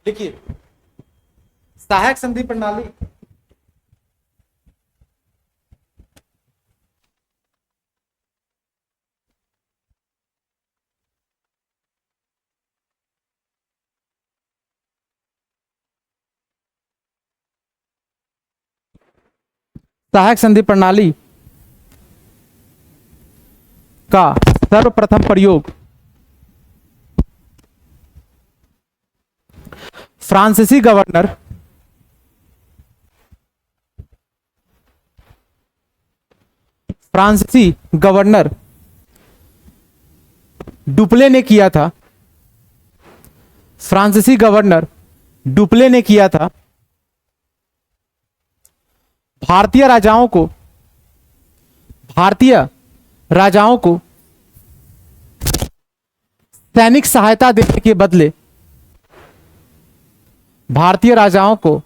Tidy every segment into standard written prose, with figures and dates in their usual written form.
देखिए सहायक संधि प्रणाली सहायक संधि प्रणाली का सर्वप्रथम प्रयोग फ्रांसीसी गवर्नर डुप्ले ने किया था। फ्रांसीसी गवर्नर डुप्ले ने किया था। भारतीय राजाओं को सैनिक सहायता देने के बदले भारतीय राजाओं को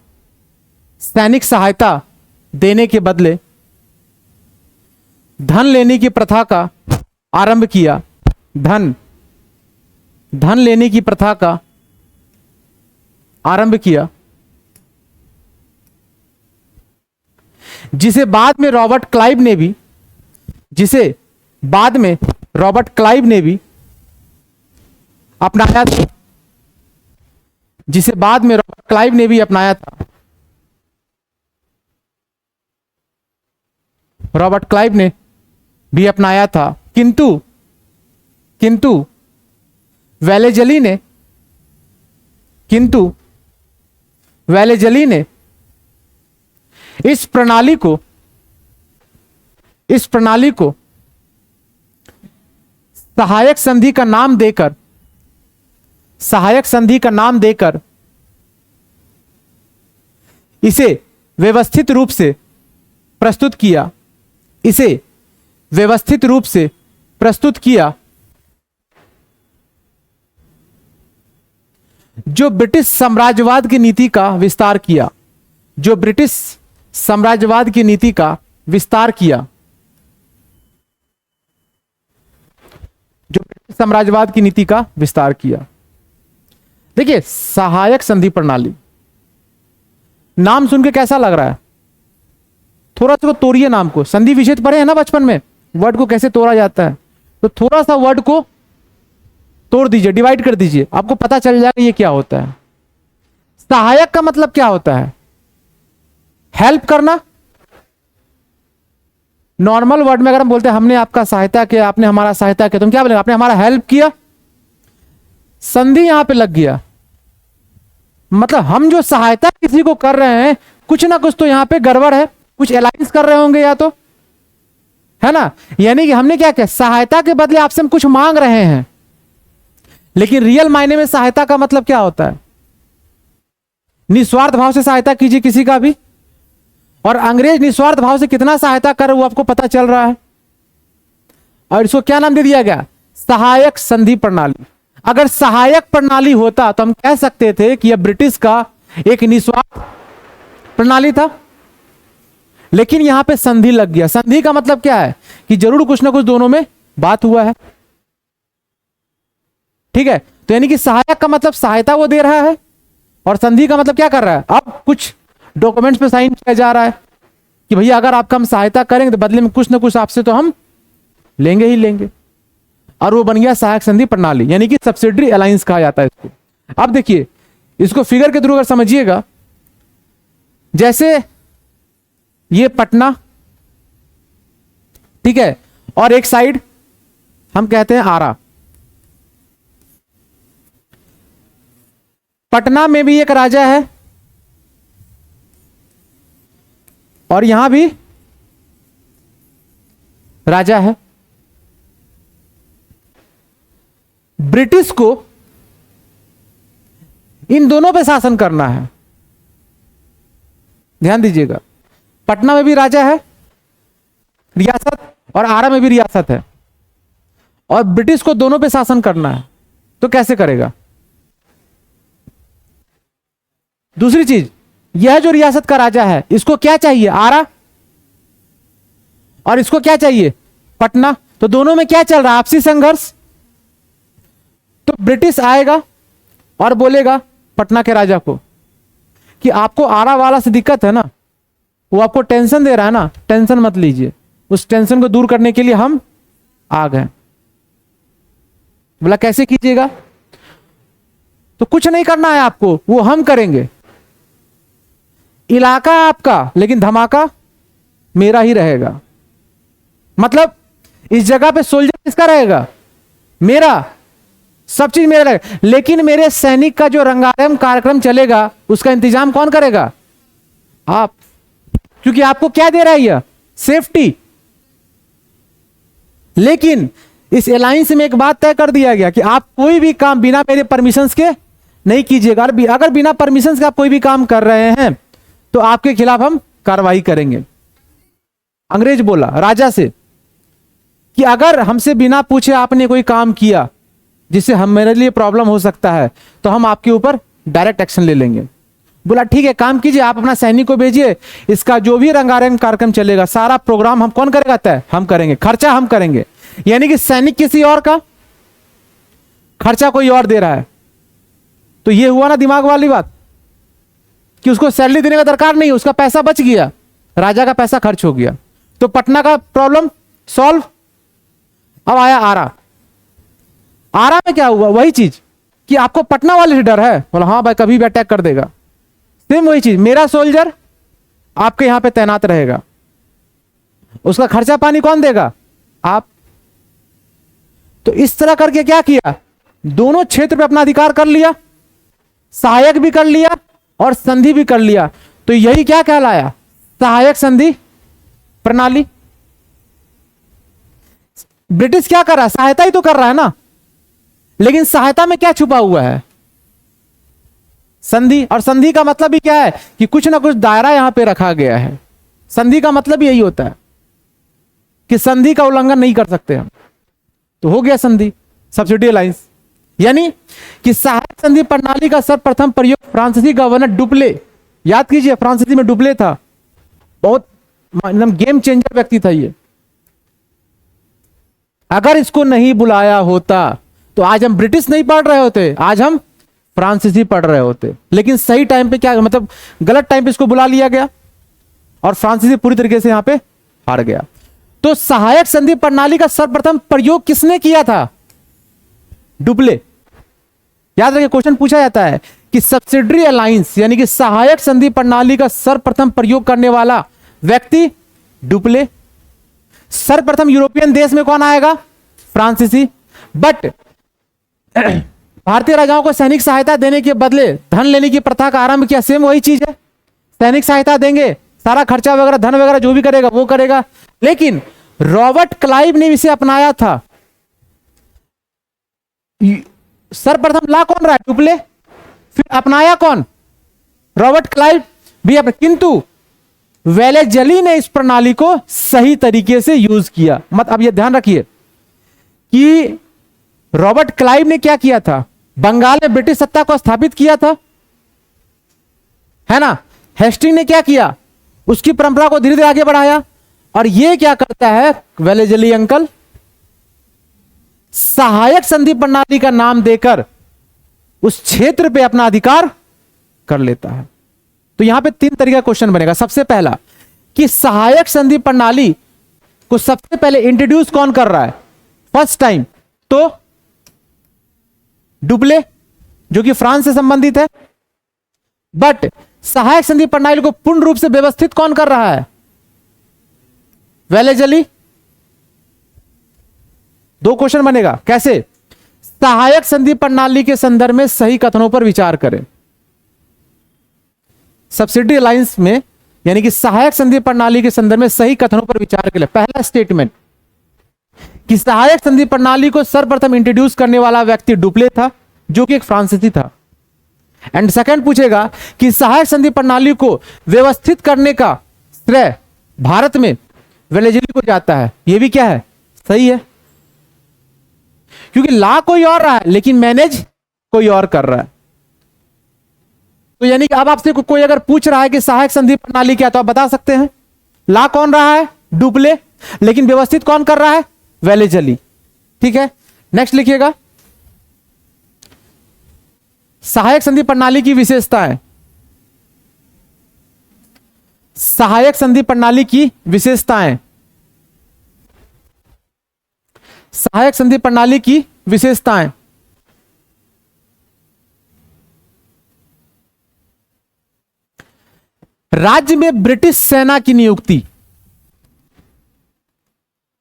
सैनिक सहायता देने के बदले धन लेने की प्रथा का आरंभ किया। धन लेने की प्रथा का आरंभ किया, जिसे बाद में रॉबर्ट क्लाइव ने भी अपनाया था। जिसे बाद में रॉबर्ट क्लाइव ने भी अपनाया था। रॉबर्ट क्लाइव ने भी अपनाया था, किंतु वेलेजली ने इस प्रणाली को सहायक संधि का नाम देकर इसे व्यवस्थित रूप से प्रस्तुत किया, जो ब्रिटिश साम्राज्यवाद की नीति का विस्तार किया। जो ब्रिटिश साम्राज्यवाद की नीति का विस्तार किया। देखिए सहायक संधि प्रणाली, नाम सुन के कैसा लग रहा है? थोड़ा सा तोड़िए नाम को। संधि विच्छेद पढ़े हैं ना बचपन में, वर्ड को कैसे तोड़ा जाता है, तो थोड़ा सा वर्ड को तोड़ दीजिए, डिवाइड कर दीजिए, आपको पता चल जाएगा ये क्या होता है। सहायक का मतलब क्या होता है? हेल्प करना। नॉर्मल वर्ड में अगर हम बोलते हैं हमने आपका सहायता किया, आपने हमारा सहायता किया, तुम क्या बोलेंगे? आपने हमारा हेल्प किया। संधि यहां पे लग गया, मतलब हम जो सहायता किसी को कर रहे हैं, कुछ ना कुछ तो यहां पे गड़बड़ है, कुछ अलायंस कर रहे होंगे या तो, है ना। यानी कि हमने क्या किया? सहायता के बदले आपसे हम कुछ मांग रहे हैं। लेकिन रियल मायने में सहायता का मतलब क्या होता है? निस्वार्थ भाव से सहायता कीजिए किसी का भी, और अंग्रेज निस्वार्थ भाव से कितना सहायता कर वो आपको पता चल रहा है। और इसको क्या नाम दे दिया गया? सहायक संधि प्रणाली। अगर सहायक प्रणाली होता तो हम कह सकते थे कि यह ब्रिटिश का एक निस्वार्थ प्रणाली था। लेकिन यहां पे संधि लग गया। संधि का मतलब क्या है? कि जरूर कुछ ना कुछ दोनों में बात हुआ है, ठीक है। तो यानी कि सहायक का मतलब सहायता वो दे रहा है, और संधि का मतलब क्या कर रहा है? अब कुछ डॉक्यूमेंट्स पे साइन किया जा रहा है कि भैया अगर आपका हम सहायता करेंगे तो बदले में कुछ ना कुछ आपसे तो हम लेंगे ही लेंगे। और वो बन गया सहायक संधि प्रणाली, यानी कि सब्सिडरी अलायंस कहा जाता है इसको। अब देखिए इसको फिगर के थ्रू अगर समझिएगा, जैसे ये पटना, ठीक है, और एक साइड हम कहते हैं आरा। पटना में भी एक राजा है और यहां भी राजा है। ब्रिटिश को इन दोनों पे शासन करना है। ध्यान दीजिएगा, पटना में भी राजा है, रियासत, और आरा में भी रियासत है, और ब्रिटिश को दोनों पे शासन करना है। तो कैसे करेगा? दूसरी चीज, यह जो रियासत का राजा है इसको क्या चाहिए? आरा। और इसको क्या चाहिए? पटना। तो दोनों में क्या चल रहा है? आपसी संघर्ष। तो ब्रिटिश आएगा और बोलेगा पटना के राजा को कि आपको आरा वाला से दिक्कत है ना, वो आपको टेंशन दे रहा है ना, टेंशन मत लीजिए, उस टेंशन को दूर करने के लिए हम आ गए। बोला कैसे कीजिएगा? तो कुछ नहीं करना है आपको, वो हम करेंगे। इलाका आपका, लेकिन धमाका मेरा ही रहेगा। मतलब इस जगह पे सोल्जर किसका रहेगा? मेरा। सब चीज मेरा रहेगा, लेकिन मेरे सैनिक का जो रंगारंग कार्यक्रम चलेगा उसका इंतजाम कौन करेगा? आप। क्योंकि आपको क्या दे रहा है यह? सेफ्टी। लेकिन इस अलायंस में एक बात तय कर दिया गया कि आप कोई भी काम बिना मेरे परमिशंस के नहीं कीजिएगा। अगर बिना परमिशंस के आप कोई भी काम कर रहे हैं तो आपके खिलाफ हम कार्रवाई करेंगे। अंग्रेज बोला राजा से कि अगर हमसे बिना पूछे आपने कोई काम किया जिससे हम मेरे लिए प्रॉब्लम हो सकता है तो हम आपके ऊपर डायरेक्ट एक्शन ले लेंगे। बोला ठीक है, काम कीजिए, आप अपना सैनिक को भेजिए, इसका जो भी रंगारंग कार्यक्रम चलेगा सारा प्रोग्राम हम कौन करेगा? तय हम करेंगे, खर्चा हम करेंगे। यानी कि सैनिक किसी और का, खर्चा कोई और दे रहा है। तो ये हुआ ना दिमाग वाली बात कि उसको सैलरी देने का दरकार नहीं, उसका पैसा बच गया, राजा का पैसा खर्च हो गया। तो पटना का प्रॉब्लम सॉल्व। अब आया आरा। आरा में क्या हुआ? वही चीज कि आपको पटना वाले से डर है। बोला हाँ भाई, कभी भी अटैक कर देगा। सेम वही चीज, मेरा सोल्जर आपके यहां पे तैनात रहेगा, उसका खर्चा पानी कौन देगा? आप। तो इस तरह करके क्या किया? दोनों क्षेत्र पे अपना अधिकार कर लिया, सहायक भी कर लिया और संधि भी कर लिया। तो यही क्या कहलाया? सहायक संधि प्रणाली। ब्रिटिश क्या कर रहा है? सहायता ही तो कर रहा है ना, लेकिन सहायता में क्या छुपा हुआ है? संधि। और संधि का मतलब ही क्या है कि कुछ ना कुछ दायरा यहां पे रखा गया है। संधि का मतलब यही होता है कि संधि का उल्लंघन नहीं कर सकते हम। तो हो गया संधि, सब्सिडी अलायंस। यानी कि सहायक संधि प्रणाली का सर्वप्रथम प्रयोग फ्रांसीसी गवर्नर डुप्ले, याद कीजिए फ्रांसीसी में डुप्ले था, बहुत एकदम गेम चेंजर व्यक्ति था ये। अगर इसको नहीं बुलाया होता तो आज हम ब्रिटिश नहीं पढ़ रहे होते, आज हम फ्रांसीसी पढ़ रहे होते। लेकिन सही टाइम पे क्या, मतलब गलत टाइम पे इसको बुला लिया गया और फ्रांसीसी पूरी तरीके से यहां पे हार गया। तो सहायक संधि प्रणाली का सर्वप्रथम प्रयोग किसने किया था? डुप्ले। याद रखिए, क्वेश्चन पूछा जाता है कि सब्सिडरी अलायंस यानी कि सहायक संधि प्रणाली का सर्वप्रथम प्रयोग करने वाला व्यक्ति डुप्ले। सर्वप्रथम यूरोपियन देश में कौन आएगा? फ्रांसीसी। बट भारतीय राजाओं को सैनिक सहायता देने के बदले धन लेने की प्रथा का आरंभ किया। सेम वही चीज है, सैनिक सहायता देंगे, सारा खर्चा वगैरह धन वगैरह जो भी करेगा वो करेगा। लेकिन रॉबर्ट क्लाइव ने इसे अपनाया था। सर्वप्रथम ला कौन रहा है? डुप्ले। फिर अपनाया कौन? रॉबर्ट क्लाइव भी किंतु वेलेजली ने इस प्रणाली को सही तरीके से यूज किया। मत अब यह ध्यान रखिए कि रॉबर्ट क्लाइव ने क्या किया था? बंगाल में ब्रिटिश सत्ता को स्थापित किया था, है ना। हेस्टिंग ने क्या किया? उसकी परंपरा को धीरे धीरे आगे बढ़ाया। और ये क्या करता है वेलेजली अंकल? सहायक संधि प्रणाली का नाम देकर उस क्षेत्र पे अपना अधिकार कर लेता है। तो यहां पे 3 तरीका क्वेश्चन बनेगा। सबसे पहला कि सहायक संधि प्रणाली को सबसे पहले इंट्रोड्यूस कौन कर रहा है फर्स्ट टाइम? तो डुप्ले, जो कि फ्रांस से संबंधित है। बट सहायक संधि प्रणाली को पूर्ण रूप से व्यवस्थित कौन कर रहा है? वेलेजली। 2 क्वेश्चन बनेगा। कैसे? सहायक संधि प्रणाली के संदर्भ में सही कथनों पर विचार करें। सब्सिडी अलायंस में यानी कि सहायक संधि प्रणाली के संदर्भ में सही कथनों पर विचार करें। पहला स्टेटमेंट कि सहायक संधि प्रणाली को सर्वप्रथम इंट्रोड्यूस करने वाला व्यक्ति डुप्ले था, जो कि एक फ्रांसीसी था। एंड सेकंड पूछेगा कि सहायक संधि प्रणाली को व्यवस्थित करने का श्रेय भारत में वेलेजली को जाता है। यह भी क्या है? सही है, क्योंकि ला कोई और रहा है लेकिन मैनेज कोई और कर रहा है। तो यानी कि अब आपसे कोई अगर पूछ रहा है कि सहायक संधि प्रणाली क्या, तो आप बता सकते हैं ला कौन रहा है? डुप्ले। लेकिन व्यवस्थित कौन कर रहा है? वेलेजली। ठीक है, नेक्स्ट लिखिएगा। सहायक संधि प्रणाली की विशेषताएं। सहायक संधि प्रणाली की विशेषताएं। सहायक संधि प्रणाली की विशेषताएं। राज्य में ब्रिटिश सेना की नियुक्ति।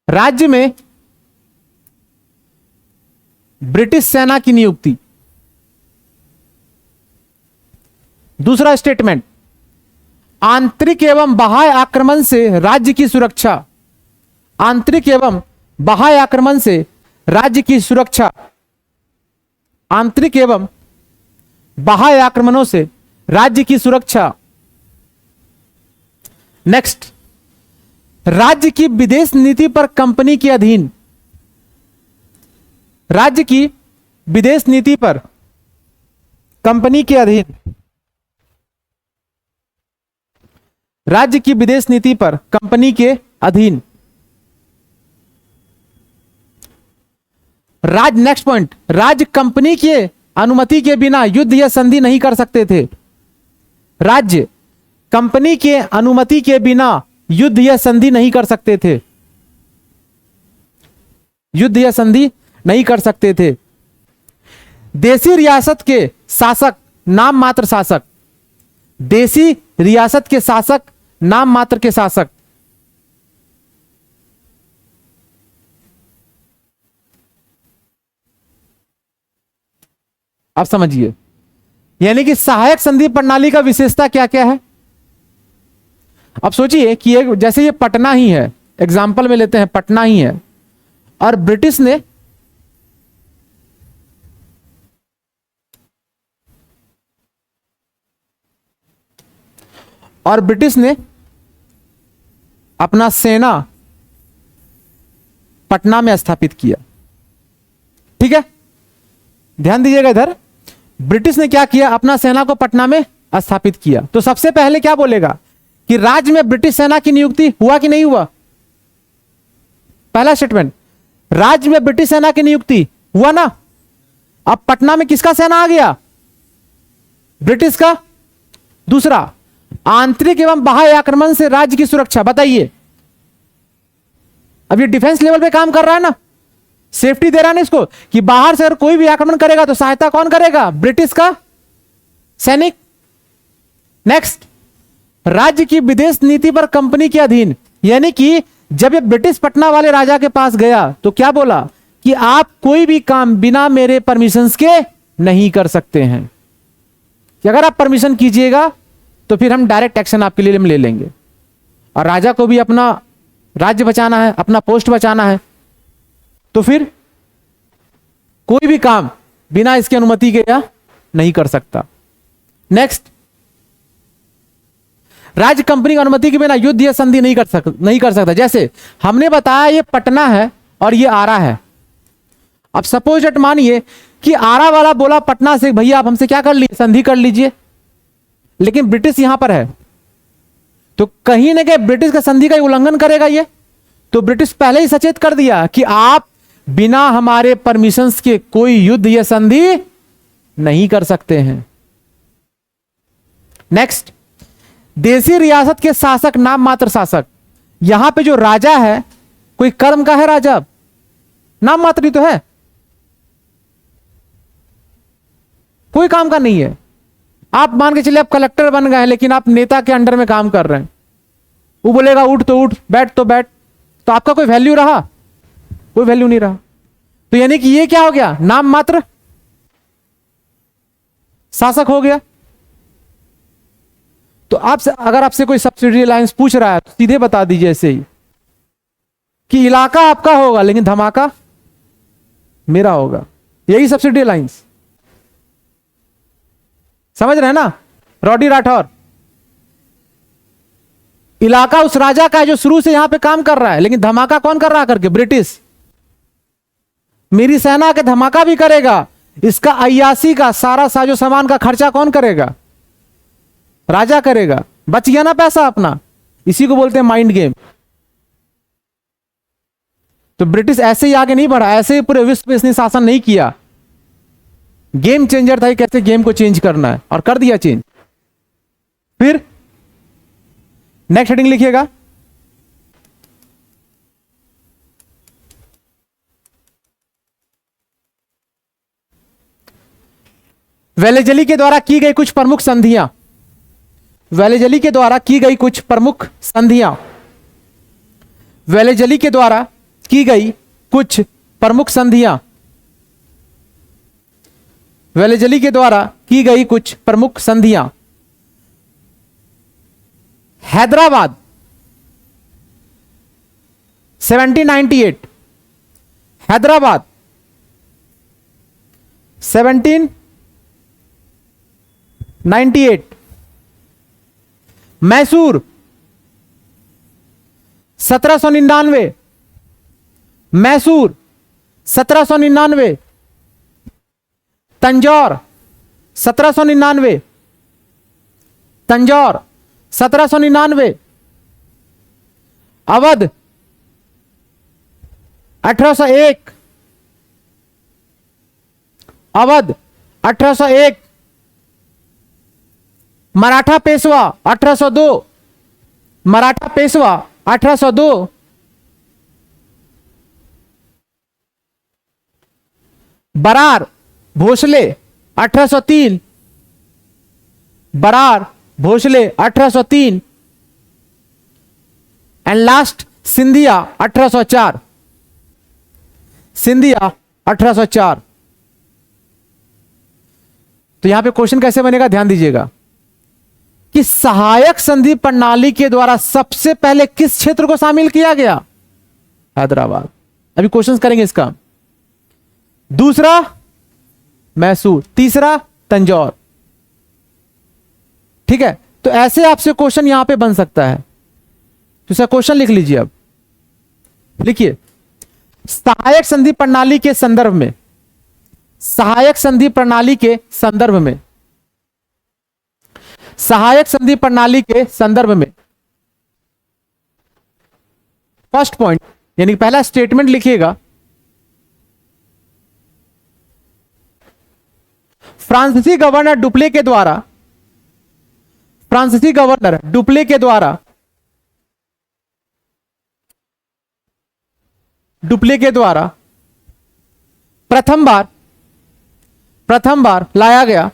राज्य में ब्रिटिश सेना की नियुक्ति। दूसरा स्टेटमेंट, आंतरिक एवं बाह्य आक्रमण से राज्य की सुरक्षा। आंतरिक एवं बाह्य आक्रमण से राज्य की सुरक्षा। आंतरिक एवं बाह्य आक्रमणों से राज्य की सुरक्षा। नेक्स्ट, राज्य की विदेश नीति पर कंपनी के अधीन। राज्य की विदेश नीति पर कंपनी के अधीन। राज्य की विदेश नीति पर कंपनी के अधीन। नेक्स्ट पॉइंट, राज्य कंपनी के अनुमति के बिना युद्ध या संधि नहीं कर सकते थे। राज्य कंपनी के अनुमति के बिना युद्ध या संधि नहीं कर सकते थे। युद्ध या संधि नहीं कर सकते थे। देसी रियासत के शासक नाम मात्र शासक। देसी रियासत के शासक नाम मात्र के शासक। अब समझिए, यानी कि सहायक संधि प्रणाली का विशेषता क्या क्या है। अब सोचिए कि एक जैसे ये पटना ही है, एग्जाम्पल में लेते हैं पटना ही है, और ब्रिटिश ने अपना सेना पटना में स्थापित किया। ठीक है, ध्यान दीजिएगा इधर, ब्रिटिश ने क्या किया, अपना सेना को पटना में स्थापित किया। तो सबसे पहले क्या बोलेगा कि राज्य में ब्रिटिश सेना की नियुक्ति हुआ कि नहीं हुआ। पहला स्टेटमेंट, राज्य में ब्रिटिश सेना की नियुक्ति हुआ ना। अब पटना में किसका सेना आ गया, ब्रिटिश का। दूसरा, आंतरिक एवं बाह्य आक्रमण से राज्य की सुरक्षा। बताइए, अब ये डिफेंस लेवल पे काम कर रहा है ना, सेफ्टी दे रहा है ना इसको, कि बाहर से अगर कोई भी आक्रमण करेगा तो सहायता कौन करेगा, ब्रिटिश का सैनिक। नेक्स्ट, राज्य की विदेश नीति पर कंपनी के अधीन, यानी कि जब ये ब्रिटिश पटना वाले राजा के पास गया तो क्या बोला कि आप कोई भी काम बिना मेरे परमिशंस के नहीं कर सकते हैं, कि अगर आप परमिशन कीजिएगा तो फिर हम डायरेक्ट एक्शन आपके लिए ले लेंगे। और राजा को भी अपना राज्य बचाना है, अपना पोस्ट बचाना है, तो फिर कोई भी काम बिना इसकी अनुमति के या नहीं कर सकता। नेक्स्ट, राज्य कंपनी की अनुमति के बिना युद्ध या संधि नहीं कर सकता। जैसे हमने बताया ये पटना है और ये आरा है। अब सपोज दैट मानिए कि आरा वाला बोला पटना से, भैया आप हमसे क्या कर लीजिए, संधि कर लीजिए, लेकिन ब्रिटिश यहां पर है, तो कहीं ना कहीं ब्रिटिश का संधि का उल्लंघन करेगा ये। तो ब्रिटिश पहले ही सचेत कर दिया कि आप बिना हमारे परमिशंस के कोई युद्ध या संधि नहीं कर सकते हैं। नेक्स्ट, देसी रियासत के शासक नाम मात्र शासक। यहां पे जो राजा है कोई कर्म का है राजा, नाम मात्र ही तो है, कोई काम का नहीं है। आप मान के चलिए आप कलेक्टर बन गए हैं, लेकिन आप नेता के अंडर में काम कर रहे हैं, वो बोलेगा उठ तो उठ, बैठ तो बैठ, तो आपका कोई वैल्यू रहा, कोई वैल्यू नहीं रहा। तो यानी कि ये क्या हो गया, नाम मात्र शासक हो गया। तो आपसे अगर आपसे कोई सब्सिडी लाइंस पूछ रहा है तो सीधे बता दीजिए ऐसे ही कि इलाका आपका होगा लेकिन धमाका मेरा होगा, यही सब्सिडी लाइंस। समझ रहे हैं ना रॉडी राठौर, इलाका उस राजा का है जो शुरू से यहां पे काम कर रहा है, लेकिन धमाका कौन कर रहा करके, ब्रिटिश। मेरी सेना के धमाका भी करेगा, इसका अय्यासी का सारा साजो सामान का खर्चा कौन करेगा, राजा करेगा। बच गया ना पैसा अपना, इसी को बोलते हैं माइंड गेम। तो ब्रिटिश ऐसे ही आगे नहीं बढ़ा, ऐसे ही पूरे विश्व पे इसने शासन नहीं किया। गेम चेंजर था, ये कैसे गेम को चेंज करना है, और कर दिया चेंज। फिर नेक्स्ट हेडिंग लिखिएगा, वेलेजली के द्वारा की गई कुछ प्रमुख संधियां। वेलेजली के द्वारा की गई कुछ प्रमुख संधियां। वेलेजली के द्वारा की गई कुछ प्रमुख संधियां। वेलेजली के द्वारा की गई कुछ प्रमुख संधियां। Hyderabad 1798, Hyderabad 1798, Mysore 1799, Mysore 1799, Tanjore 1799, Tanjore 1799, Awadh 1801, Awadh 1801, Maratha Peshwa 1802, Maratha Peshwa 1802, Berar Bhonsle 1803, Berar Bhonsle 1803, and last Scindia 1804, Scindia 1804। तो यहां पे क्वेश्चन कैसे बनेगा, ध्यान दीजिएगा कि सहायक संधि प्रणाली के द्वारा सबसे पहले किस क्षेत्र को शामिल किया गया, हैदराबाद। अभी क्वेश्चंस करेंगे इसका। दूसरा मैसूर, तीसरा तंजौर। ठीक है, तो ऐसे आपसे क्वेश्चन यहां पे बन सकता है। तो इसका क्वेश्चन लिख लीजिए। अब लिखिए, सहायक संधि प्रणाली के संदर्भ में, सहायक संधि प्रणाली के संदर्भ में, सहायक संधि प्रणाली के संदर्भ में फर्स्ट पॉइंट यानी पहला स्टेटमेंट लिखिएगा, फ्रांसीसी गवर्नर डुप्ले के द्वारा, फ्रांसीसी गवर्नर डुप्ले के द्वारा, डुप्ले के द्वारा प्रथम बार लाया गया,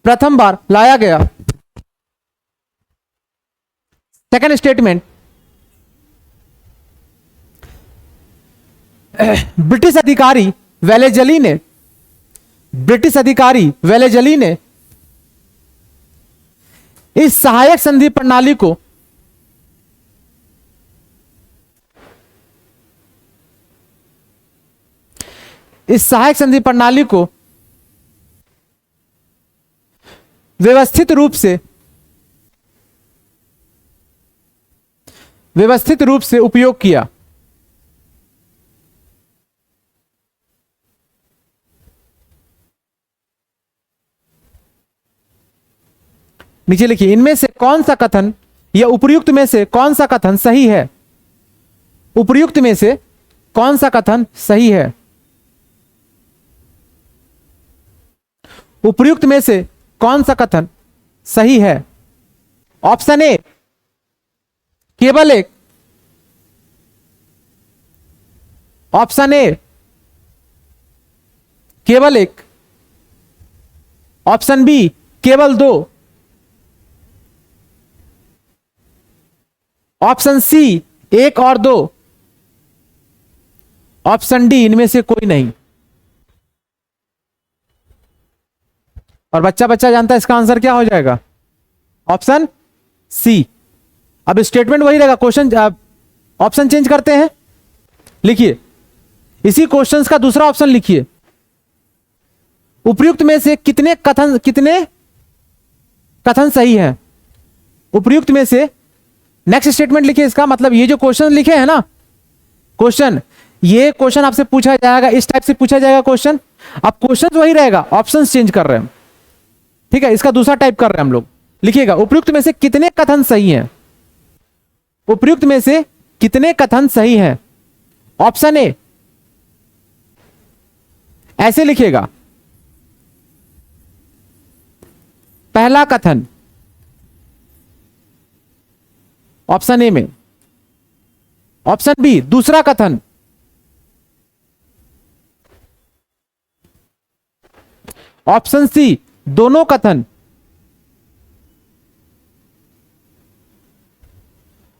प्रथम बार लाया गया। सेकंड स्टेटमेंट, ब्रिटिश अधिकारी वेलेजली ने, ब्रिटिश अधिकारी वेलेजली ने इस सहायक संधि प्रणाली को व्यवस्थित रूप से उपयोग किया। नीचे लिखिए, इनमें से कौन सा कथन या उपर्युक्त में से कौन सा कथन सही है, उपर्युक्त में से कौन सा कथन सही है, उपर्युक्त में से कौन सा कथन सही है। ऑप्शन ए केवल एक, ऑप्शन ए केवल एक, ऑप्शन बी केवल दो, ऑप्शन सी एक और दो, ऑप्शन डी इनमें से कोई नहीं। और बच्चा जानता है इसका आंसर क्या हो जाएगा, ऑप्शन सी। अब स्टेटमेंट वही रहेगा, क्वेश्चन ऑप्शन चेंज करते हैं। लिखिए, इसी क्वेश्चंस का दूसरा ऑप्शन लिखिए, उपर्युक्त में से कितने कथन सही हैं, उपर्युक्त में से। नेक्स्ट स्टेटमेंट लिखिए इसका, मतलब ये जो क्वेश्चन लिखे हैं ना, क्वेश्चन, ये क्वेश्चन आपसे पूछा जाएगा, इस टाइप से पूछा जाएगा क्वेश्चन। अब क्वेश्चन वही रहेगा, ऑप्शंस चेंज कर रहे हैं, ठीक है, इसका दूसरा टाइप कर रहे हैं हम लोग। लिखिएगा, उपयुक्त में से कितने कथन सही हैं, उपयुक्त में से कितने कथन सही हैं। ऑप्शन ए ऐसे लिखिएगा, पहला कथन ऑप्शन ए में, ऑप्शन बी दूसरा कथन, ऑप्शन सी दोनों कथन,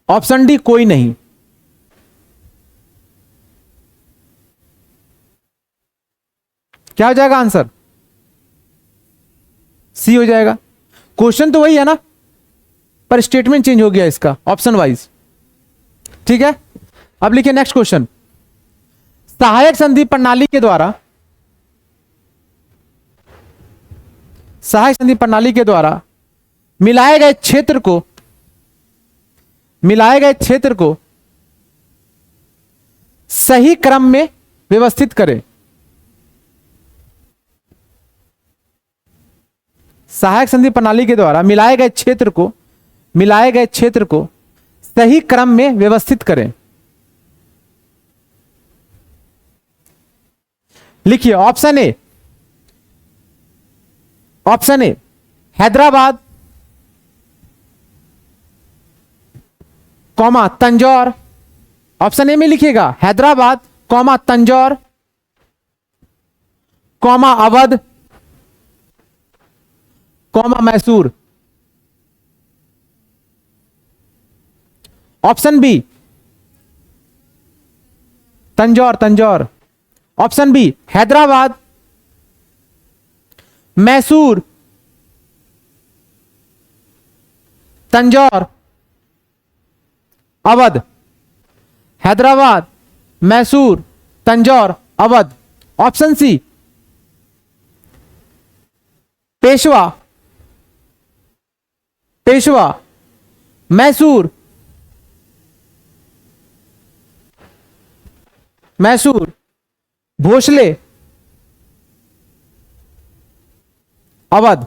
ऑप्शन डी कोई नहीं। क्या हो जाएगा आंसर? सी हो जाएगा। क्वेश्चन तो वही है ना, पर स्टेटमेंट चेंज हो गया इसका ऑप्शन वाइज। ठीक है, अब लिखिए नेक्स्ट क्वेश्चन। सहायक संधि प्रणाली के द्वारा, सहायक संधि प्रणाली के द्वारा मिलाए गए क्षेत्र को, मिलाए गए क्षेत्र को सही क्रम में व्यवस्थित करें। सहायक संधि प्रणाली के द्वारा मिलाए गए क्षेत्र को, मिलाए गए क्षेत्र को सही क्रम में व्यवस्थित करें। लिखिए option A, option A Hyderabad comma Tanjore. Option A में लिखिएगा Hyderabad comma Tanjore comma Awadh comma Mysore. Option B Tanjore, Tanjore. Option B Hyderabad, Mysore, Tanjore, Awadh. Hyderabad, Mysore, Tanjore, Awadh. Option C Peshwa, Peshwa, Mysore, Mysore, Bhonsle, Awadh.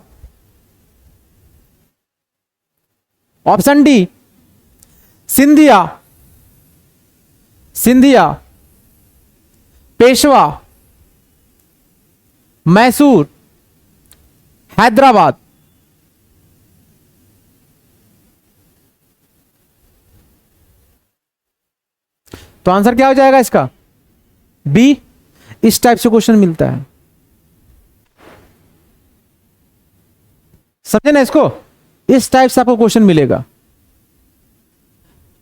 Option D Scindia, Scindia, Peshwa, Mysore, Hyderabad. तो आंसर क्या हो जाएगा इसका? बी। इस टाइप से क्वेश्चन मिलता है, समझे ना इसको? इस टाइप से आपको क्वेश्चन मिलेगा।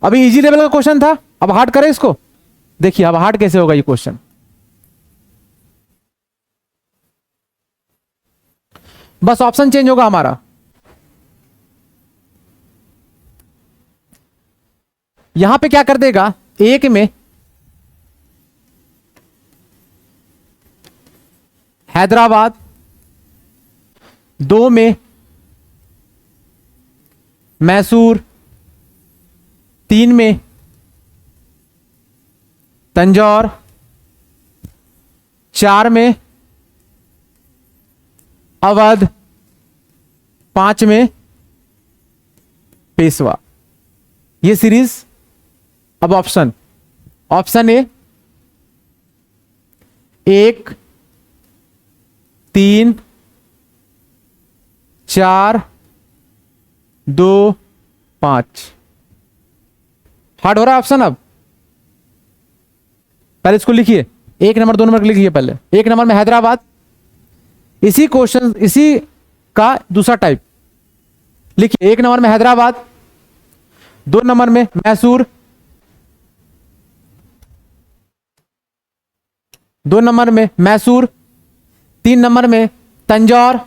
अभी इजी लेवल का क्वेश्चन था, अब हार्ड करें इसको। देखिए अब हार्ड कैसे होगा ये क्वेश्चन। बस ऑप्शन चेंज होगा हमारा। यहां पे क्या कर देगा, एक में हैदराबाद, दो में मैसूर, तीन में तंजौर, चार में अवध, पांच में पेशवा। ये सीरीज। अब ऑप्शन, ऑप्शन ए 1, 3, 4, 2, 5। हार्ड हो रहा है ऑप्शन। अब पहले इसको लिखिए, 1 नंबर 2 नंबर लिखिए। पहले 1 नंबर में हैदराबाद, इसी क्वेश्चन, इसी का दूसरा टाइप लिखिए। 1 नंबर में हैदराबाद, 2 नंबर में मैसूर, 2 नंबर में मैसूर, 3 नंबर में तंजौर,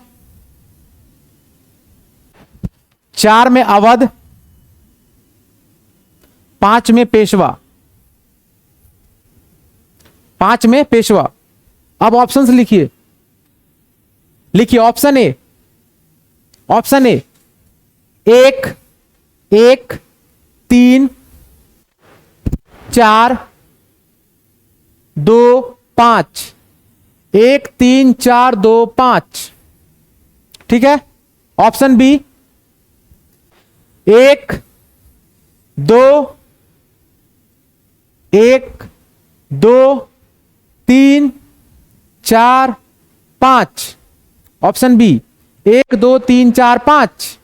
4 में अवध, 5 में पेशवा, 5 में पेशवा। अब ऑप्शंस लिखिए, लिखिए ऑप्शन ए, ऑप्शन ए 1, 1, 3, 4, 2, 5। 1, 3, 4, 2, 5। ठीक है। Option B 1, 2, 1, 2, 3, 4, 5। Option B 1 2 3 4 5।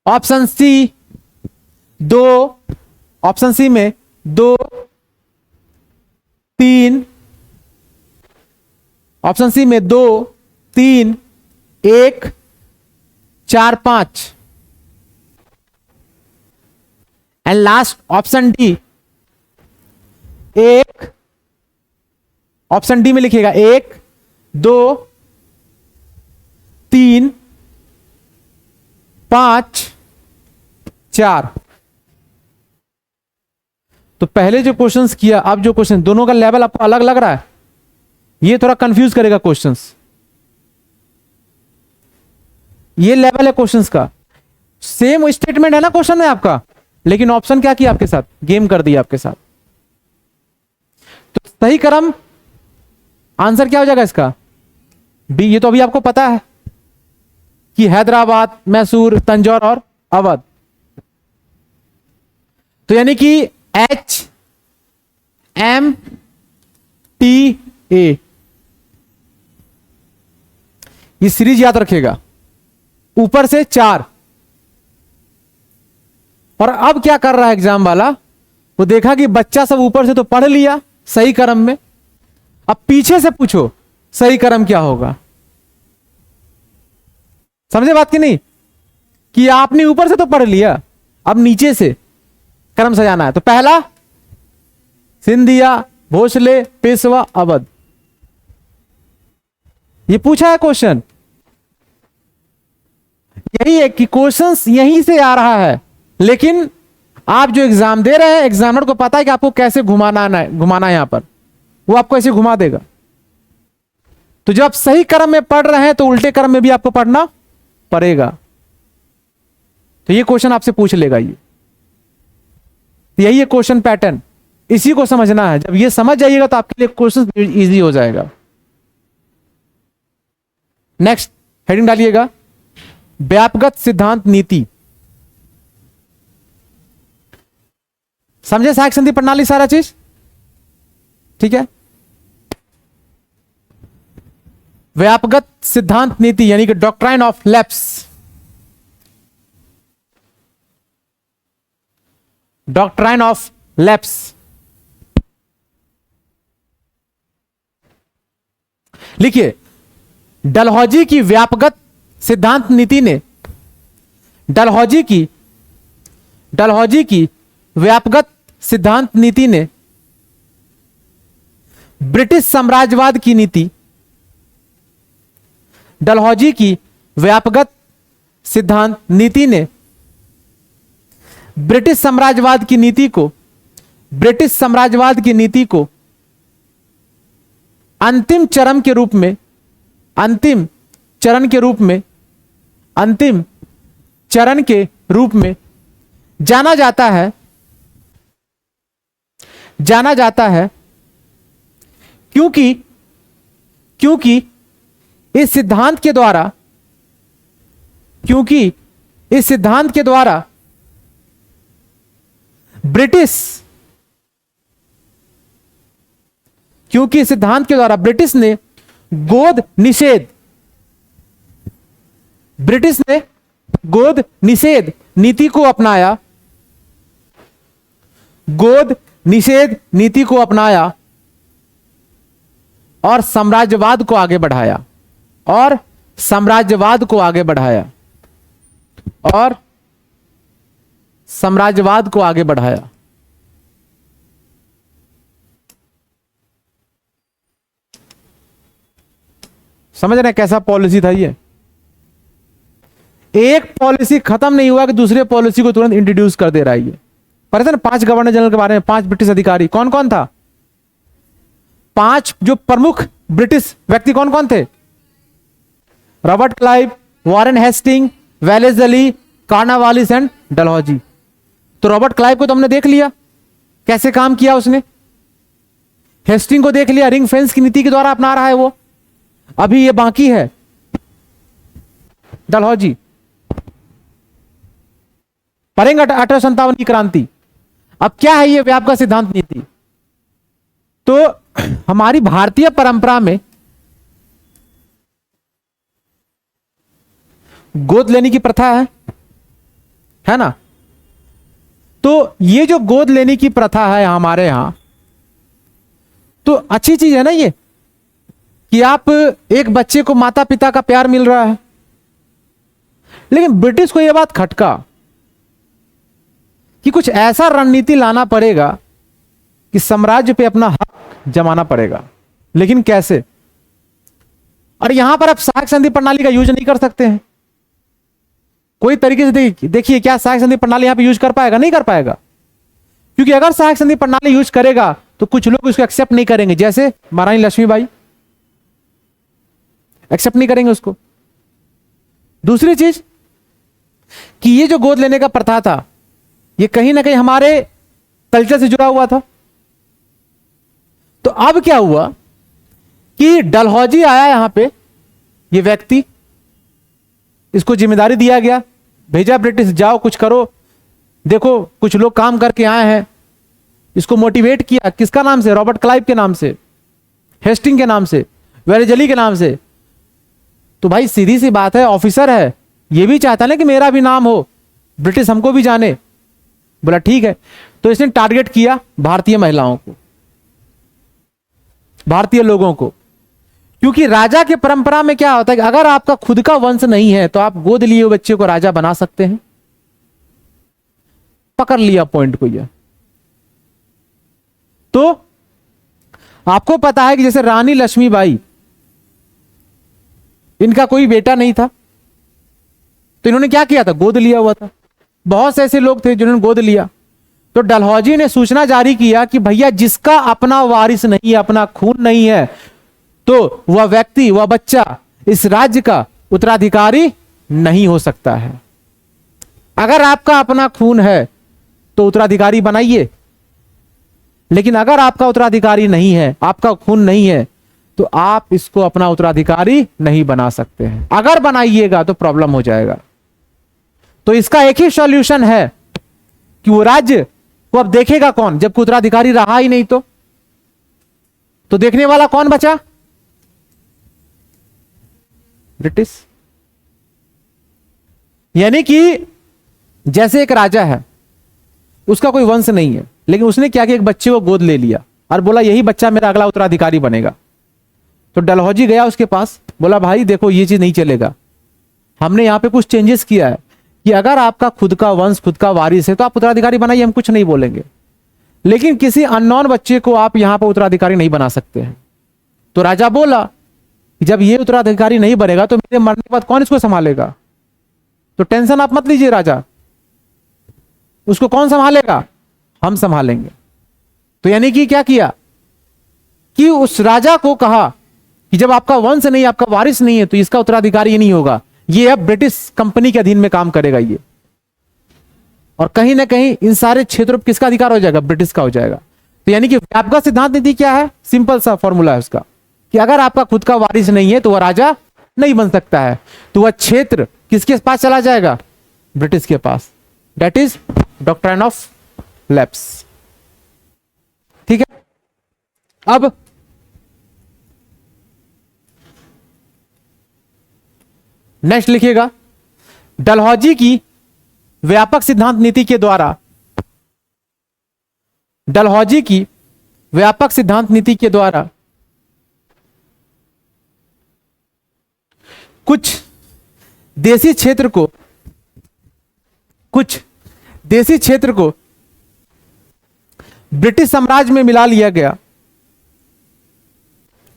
Option C 2, option C में 2 3, ऑप्शन सी में 2 3 1 4 5 and last option D 1, option D में लिखिएगा 1 2 3 5 4। तो पहले जो क्वेश्चंस किया, अब जो क्वेश्चन, दोनों का लेवल आपको अलग लग रहा है, ये थोड़ा कंफ्यूज करेगा क्वेश्चंस। ये लेवल है क्वेश्चंस का, सेम स्टेटमेंट है ना क्वेश्चन में आपका, लेकिन ऑप्शन क्या किया आपके साथ, गेम कर दिया आपके साथ। तो सही क्रम आंसर क्या हो जाएगा इसका, बी। ये तो अभी आपको पता है कि हैदराबाद, मैसूर, तंजौर और अवध। तो यानी कि H M T A, ये सीरीज याद रखेगा, ऊपर से 4। और अब क्या कर रहा है एग्जाम वाला, वो देखा कि बच्चा सब ऊपर से तो पढ़ लिया सही क्रम में, अब पीछे से पूछो सही क्रम क्या होगा। समझे बात की नहीं, कि आपने ऊपर से तो पढ़ लिया, अब नीचे से क्रम सजाना है। तो पहला सिंधिया, भोसले, पेशवा, अवध, ये पूछा है क्वेश्चन। यही है कि क्वेश्चंस यहीं से आ रहा है, लेकिन आप जो एग्जाम दे रहे हैं, एग्जामिनर को पता है कि आपको कैसे घुमाना है यहां पर, वो आपको ऐसे घुमा देगा। तो जब आप सही क्रम में पढ़ रहे हैं तो उल्टे क्रम में भी आपको पढ़ना पड़ेगा। तो ये क्वेश्चन आपसे पूछ लेगा ये, यही है क्वेश्चन पैटर्न, इसी को समझना है। जब ये समझ जाइएगा तो आपके लिए क्वेश्चन इजी हो जाएगा। नेक्स्ट हेडिंग डालिएगा, व्यापकगत सिद्धांत नीति। समझे सहायक संधि प्रणाली सारा चीज, ठीक है। व्यापकगत सिद्धांत नीति यानी कि doctrine of lapse, doctrine of lapse. लिखिए, डलहौजी की व्यापकगत सिद्धांत नीति ने, डलहौजी की व्यापकगत सिद्धांत नीति ने ब्रिटिश साम्राज्यवाद की नीति, डलहौजी की व्यापकगत सिद्धांत नीति ने ब्रिटिश साम्राज्यवाद की नीति को, ब्रिटिश साम्राज्यवाद की नीति को अंतिम चरण के रूप में, अंतिम चरण के रूप में, अंतिम चरण के रूप में जाना जाता है, जाना जाता है, क्योंकि इस सिद्धांत के द्वारा, क्योंकि इस सिद्धांत के द्वारा ब्रिटिश, क्योंकि इस सिद्धांत के द्वारा ब्रिटिश ने गोद निषेध, ब्रिटिश ने गोद निषेध नीति को अपनाया, गोद निषेध नीति को अपनाया और साम्राज्यवाद को आगे बढ़ाया, और साम्राज्यवाद को आगे बढ़ाया, और साम्राज्यवाद को आगे बढ़ाया। समझ रहे हैं कैसा पॉलिसी था ये। एक पॉलिसी खत्म नहीं हुआ कि दूसरे पॉलिसी को तुरंत इंट्रोड्यूस कर दे रहा है ये। पता है ना 5 गवर्नर जनरल के बारे में, 5 ब्रिटिश अधिकारी, कौन कौन था? 5 जो प्रमुख ब्रिटिश व्यक्ति कौन कौन थे? Robert Clive, Warren Hasting, Wellesley, Cornwallis and Dalhousie. तो रॉबर्ट क्लाइव को तो हमने देख लिया कैसे काम किया उसने, हेस्टिंग को देख लिया, रिंग फेंस की नीति के द्वारा अपना रहा है वो। अभी ये बाकी है डलहौजी। पढ़ेंगे 1857 की क्रांति। अब क्या है ये व्यापक सिद्धांत नीति? तो हमारी भारतीय परंपरा में गोद लेने की प्रथा है ना। तो ये जो गोद लेने की प्रथा है हमारे यहां, तो अच्छी चीज है ना ये, कि आप एक बच्चे को माता पिता का प्यार मिल रहा है। लेकिन ब्रिटिश को यह बात खटका कि कुछ ऐसा रणनीति लाना पड़ेगा कि साम्राज्य पे अपना हक जमाना पड़ेगा। लेकिन कैसे? और यहां पर आप सहायक संधि प्रणाली का यूज नहीं कर सकते हैं कोई तरीके से। देखिए क्या सहायक संधि प्रणाली यहां पे यूज कर पाएगा? नहीं कर पाएगा, क्योंकि अगर सहायक संधि प्रणाली यूज करेगा तो कुछ लोग उसको एक्सेप्ट नहीं करेंगे, जैसे महारानी लक्ष्मीबाई एक्सेप्ट नहीं करेंगे उसको। दूसरी चीज कि ये जो गोद लेने का प्रथा था, ये कहीं ना कहीं हमारे कल्चर से जुड़ा हुआ था। तो अब क्या हुआ कि डलहौजी आया यहां पे, ये व्यक्ति, इसको जिम्मेदारी दिया गया, भेजा ब्रिटिश, जाओ कुछ करो। देखो कुछ लोग काम करके आए हैं, इसको मोटिवेट किया। किसका नाम से? रॉबर्ट क्लाइव के नाम से, हेस्टिंग के नाम से, वेरेजली के नाम से। तो भाई सीधी सी बात है, ऑफिसर है, ये भी चाहता ना कि मेरा भी नाम हो, ब्रिटिश हमको भी जाने। बोला ठीक है। तो इसने टारगेट किया भारतीय महिलाओं को, भारतीय लोगों को, क्योंकि राजा की परंपरा में क्या होता है कि अगर आपका खुद का वंश नहीं है तो आप गोद लिए हुए बच्चे को राजा बना सकते हैं। पकड़ लिया पॉइंट को यह। तो आपको पता है कि जैसे रानी लक्ष्मीबाई, इनका कोई बेटा नहीं था, तो इन्होंने क्या किया था? गोद लिया हुआ था। बहुत से ऐसे लोग थे जिन्होंने गोद लिया। तो डलहौजी ने सूचना जारी किया कि भैया जिसका अपना वारिस नहीं है, अपना खून नहीं है, तो वह व्यक्ति, वह बच्चा इस राज्य का उत्तराधिकारी नहीं हो सकता है। अगर आपका अपना खून है तो उत्तराधिकारी बनाइए, लेकिन अगर आपका उत्तराधिकारी नहीं है, आपका खून नहीं है, तो आप इसको अपना उत्तराधिकारी नहीं बना सकते हैं। अगर बनाइएगा तो प्रॉब्लम हो जाएगा। तो इसका एक ही सॉल्यूशन है कि वो राज्य को अब देखेगा कौन, जब उत्तराधिकारी रहा ही नहीं तो देखने वाला कौन बचा? ब्रिटिश। यानी कि जैसे एक राजा है, उसका कोई वंश नहीं है, लेकिन उसने क्या किया, एक बच्चे को गोद ले लिया और बोला यही बच्चा मेरा अगला उत्तराधिकारी बनेगा। तो डलहौजी गया उसके पास, बोला भाई देखो ये चीज नहीं चलेगा, हमने यहां पे कुछ चेंजेस किया है कि अगर आपका खुद का वंश, खुद का वारिस है तो आप उत्तराधिकारी बनाइए, हम कुछ नहीं बोलेंगे, लेकिन किसी अननोन बच्चे को आप यहां पर उत्तराधिकारी नहीं बना सकते हैं। तो राजा बोला कि जब ये उत्तराधिकारी नहीं बनेगा तो मेरे मरने के बाद कौन इसको संभालेगा? तो टेंशन आप मत लीजिए राजा, उसको कौन संभालेगा? हम संभालेंगे। तो यानी कि क्या किया कि उस राजा को कहा कि जब आपका वंश नहीं, आपका वारिस नहीं है, तो इसका उत्तराधिकारी ही नहीं होगा, ये अब ब्रिटिश कंपनी के अधीन में काम करेगा ये। और कहीं ना कहीं इन सारे क्षेत्रों पर किसका अधिकार हो जाएगा? ब्रिटिश का हो जाएगा। तो यानी कि व्यापक सिद्धांत नीति क्या है? सिंपल सा फॉर्मूला है उसका कि अगर आपका खुद का वारिस नहीं है तो वह राजा नहीं बन सकता है, तो वह क्षेत्र किसके पास चला जाएगा? ब्रिटिश के पास। That is doctrine of lapse. ठीक है। अब नेक्स्ट लिखिएगा, डलहौजी की व्यापक सिद्धांत नीति के द्वारा, डलहौजी की व्यापक सिद्धांत नीति के द्वारा कुछ देशी क्षेत्र को ब्रिटिश साम्राज्य में मिला लिया गया।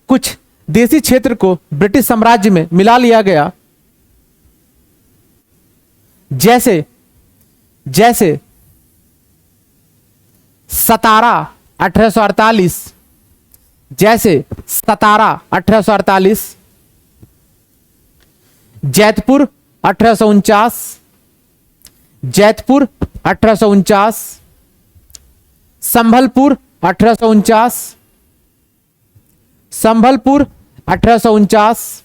कुछ देशी क्षेत्र को ब्रिटिश साम्राज्य में मिला लिया गया, जैसे सतारा 1848, जैसे सतारा 1848, जैतपुर 1849, जैतपुर 1849, संभलपुर 1849, संभलपुर 1849,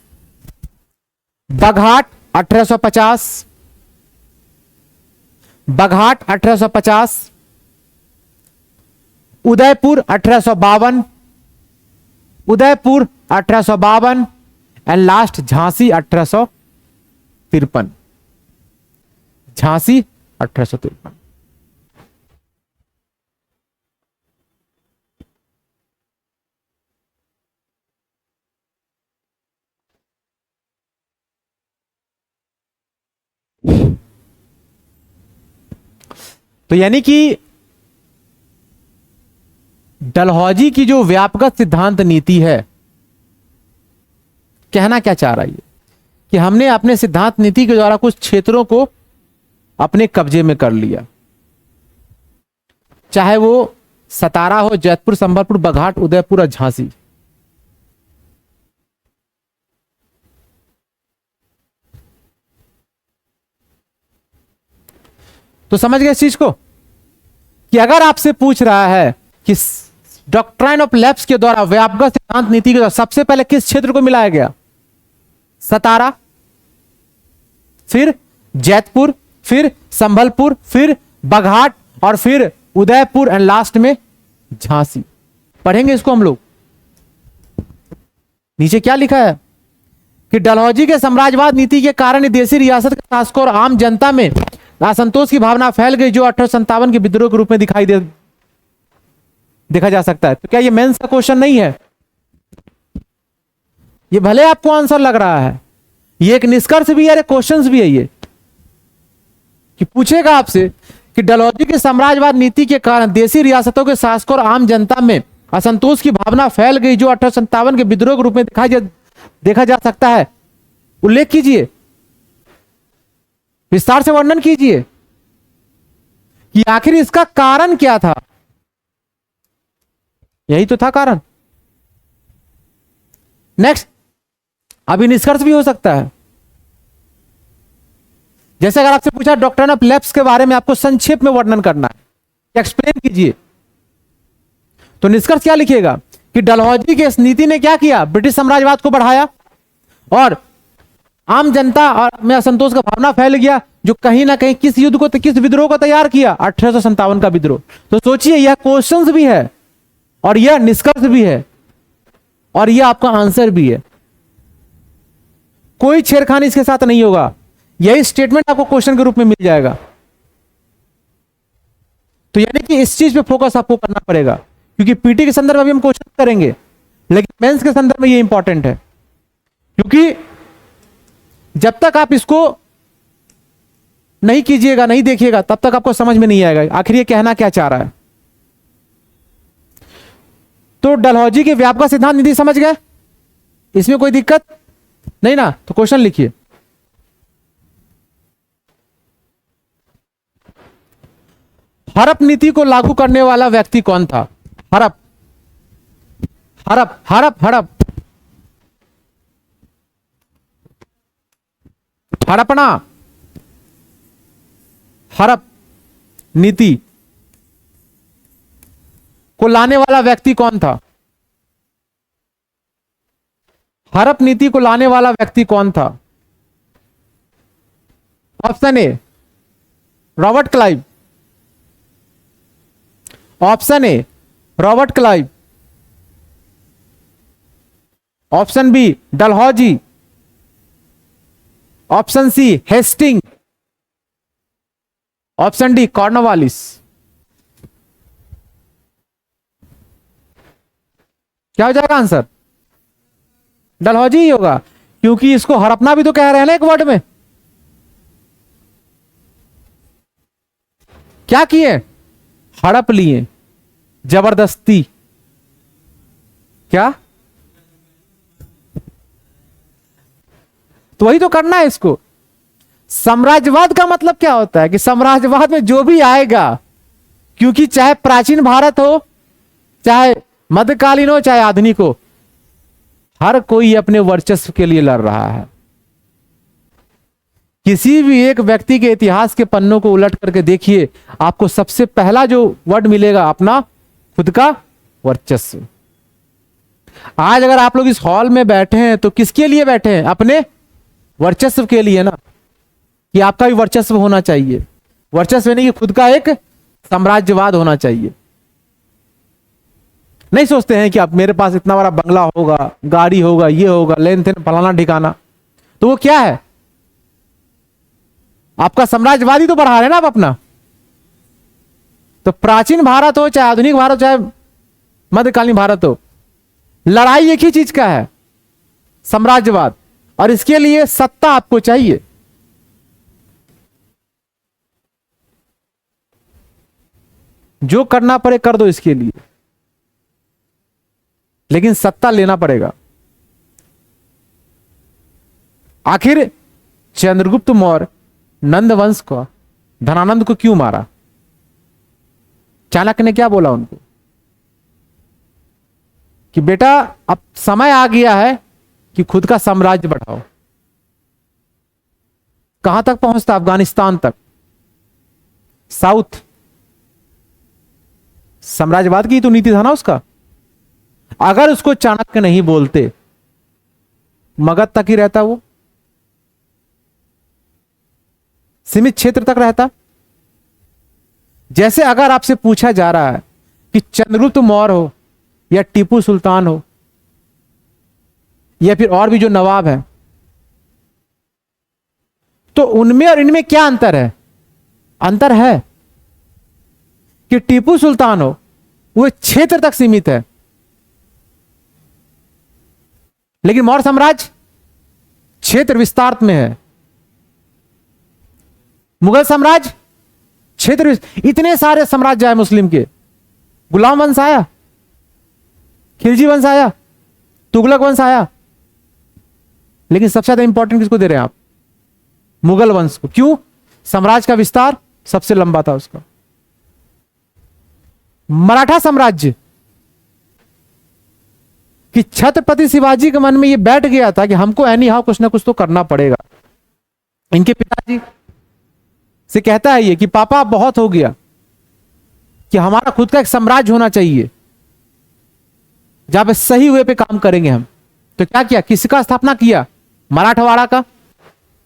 बघाट 1850, बघाट 1850, उदयपुर 1852, उदयपुर 1852 एंड लास्ट झांसी 1853। झांसी 1853। तो यानी कि डलहौजी की जो व्यापक सिद्धांत नीति है, कहना क्या चाह रहा है कि हमने अपने सिद्धांत नीति के द्वारा कुछ क्षेत्रों को अपने कब्जे में कर लिया, चाहे वो सतारा हो, जैतपुर, संबलपुर, बघाट, उदयपुर और झांसी। तो समझ गए इस चीज को कि अगर आपसे पूछ रहा है कि डॉक्ट्राइन ऑफ लैप्स के द्वारा व्यापक सिद्धांत नीति के द्वारा सबसे पहले किस क्षेत्र को मिलाया गया? सतारा, फिर जैतपुर, फिर संबलपुर, फिर बघाट और फिर उदयपुर एंड लास्ट में झांसी। पढ़ेंगे इसको हम लोग। नीचे क्या लिखा है कि डलहौजी के साम्राज्यवाद नीति के कारण देशी रियासत के शासकों और आम जनता में असंतोष की भावना फैल गई, जो 1857 के विद्रोह के रूप में देखा जा सकता है। तो क्या ये मेंस का क्वेश्चन नहीं है? ये भले आपको आंसर लग रहा है, ये एक निष्कर्ष भी है, क्वेश्चन भी है ये, कि पूछेगा आपसे कि डलहौजी के साम्राज्यवाद नीति के कारण देशी रियासतों के शासकों और आम जनता में असंतोष की भावना फैल गई, जो 1857 के विद्रोह के रूप में देखा जा सकता है। उल्लेख कीजिए, विस्तार से वर्णन कीजिए कि आखिर इसका कारण क्या था। यही तो था कारण। नेक्स्ट, अभी निष्कर्ष भी हो सकता है। जैसे अगर आपसे पूछा डॉक्ट्राइन ऑफ लैप्स के बारे में आपको संक्षेप में वर्णन करना है, एक्सप्लेन कीजिए, तो निष्कर्ष क्या लिखिएगा कि डलहौजी की इस नीति ने क्या किया? ब्रिटिश साम्राज्यवाद को बढ़ाया और आम जनता और में असंतोष का भावना फैल गया, जो कहीं ना कहीं किस युद्ध को, किस विद्रोह को तैयार किया? 1857 का विद्रोह। तो सोचिए, यह क्वेश्चंस भी है और यह निष्कर्ष भी है और यह आपका आंसर भी है। कोई छेड़खानी इसके साथ नहीं होगा। यही स्टेटमेंट आपको क्वेश्चन के रूप में मिल जाएगा। तो यानी कि इस चीज पे फोकस आपको करना पड़ेगा, क्योंकि पीटी के संदर्भ में अभी हम क्वेश्चन करेंगे, लेकिन मेंस के संदर्भ में ये इंपॉर्टेंट है, क्योंकि जब तक आप इसको नहीं कीजिएगा, नहीं देखिएगा, तब तक आपको समझ में नहीं आएगा आखिर ये कहना क्या चाह रहा है। तो डलहौजी के व्यापक सिद्धांत नीति समझ गए? इसमें कोई दिक्कत नहीं ना? तो क्वेश्चन लिखिए। हड़प नीति को लागू करने वाला व्यक्ति कौन था? हड़प, हड़प, हड़प, हड़प, हड़पना, हड़प नीति को लाने वाला व्यक्ति कौन था? हड़प नीति को लाने वाला व्यक्ति कौन था? Option A Robert Clive, option A Robert Clive, option B Dalhousie, option C Hasting, option D Cornwallis. क्या हो जाएगा आंसर? डलहौजी ही होगा, क्योंकि इसको हड़पना भी तो कह रहे हैं ना एक वर्ड में। क्या किए? हड़प लिए, जबरदस्ती। क्या? तो वही तो करना है इसको। साम्राज्यवाद का मतलब क्या होता है कि साम्राज्यवाद में जो भी आएगा, क्योंकि चाहे प्राचीन भारत हो, चाहे मध्यकालीन हो, चाहे आधुनिक हो, हर कोई अपने वर्चस्व के लिए लड़ रहा है। किसी भी एक व्यक्ति के इतिहास के पन्नों को उलट करके देखिए, आपको सबसे पहला जो वर्ड मिलेगा अपना खुद का वर्चस्व। आज अगर आप लोग इस हॉल में बैठे हैं तो किसके लिए बैठे हैं? अपने वर्चस्व के लिए ना, कि आपका भी वर्चस्व होना चाहिए। वर्चस्व यानी कि खुद का एक साम्राज्यवाद होना चाहिए। नहीं सोचते हैं कि आप मेरे पास इतना बड़ा बंगला होगा, गाड़ी होगा, ये होगा, लेन देन फलाना ठिकाना। तो वो क्या है? आपका साम्राज्यवादी तो बढ़ा रहे हैं ना आप अपना। तो प्राचीन भारत हो चाहे आधुनिक भारत हो चाहे मध्यकालीन भारत हो, लड़ाई एक ही चीज का है, साम्राज्यवाद। और इसके लिए सत्ता आपको चाहिए। जो करना पड़े कर दो इसके लिए, लेकिन सत्ता लेना पड़ेगा। आखिर चंद्रगुप्त मौर्य नंद वंश को, धनानंद को क्यों मारा? चाणक्य ने क्या बोला उनको कि बेटा अब समय आ गया है कि खुद का साम्राज्य बढ़ाओ। कहां तक पहुंचता? अफगानिस्तान तक, साउथ। साम्राज्यवाद की तो नीति था ना उसका। अगर उसको चाणक्य नहीं बोलते, मगध तक ही रहता, वो सीमित क्षेत्र तक रहता। जैसे अगर आपसे पूछा जा रहा है कि चंद्रगुप्त मौर्य हो या टीपू सुल्तान हो या फिर और भी जो नवाब हैं, तो उनमें और इनमें क्या अंतर है? अंतर है कि टीपू सुल्तान हो वो क्षेत्र तक सीमित है, लेकिन मौर्य साम्राज्य क्षेत्र विस्तार में है। मुगल साम्राज्य क्षेत्र, इतने सारे साम्राज्य आए मुस्लिम के। गुलाम वंश आया, खिलजी वंश आया, तुगलक वंश आया, लेकिन सबसे ज्यादा इंपॉर्टेंट किसको दे रहे हैं आप? मुगल वंश को। क्यों? साम्राज्य का विस्तार सबसे लंबा था उसका। मराठा साम्राज्य कि छत्रपति शिवाजी के मन में यह बैठ गया था कि हमको एनी हाउ कुछ ना कुछ तो करना पड़ेगा। इनके पिताजी से कहता है ये कि पापा बहुत हो गया, कि हमारा खुद का एक साम्राज्य होना चाहिए जहां पे सही वे पे काम करेंगे हम। तो क्या किया? किसका स्थापना किया? मराठवाड़ा का,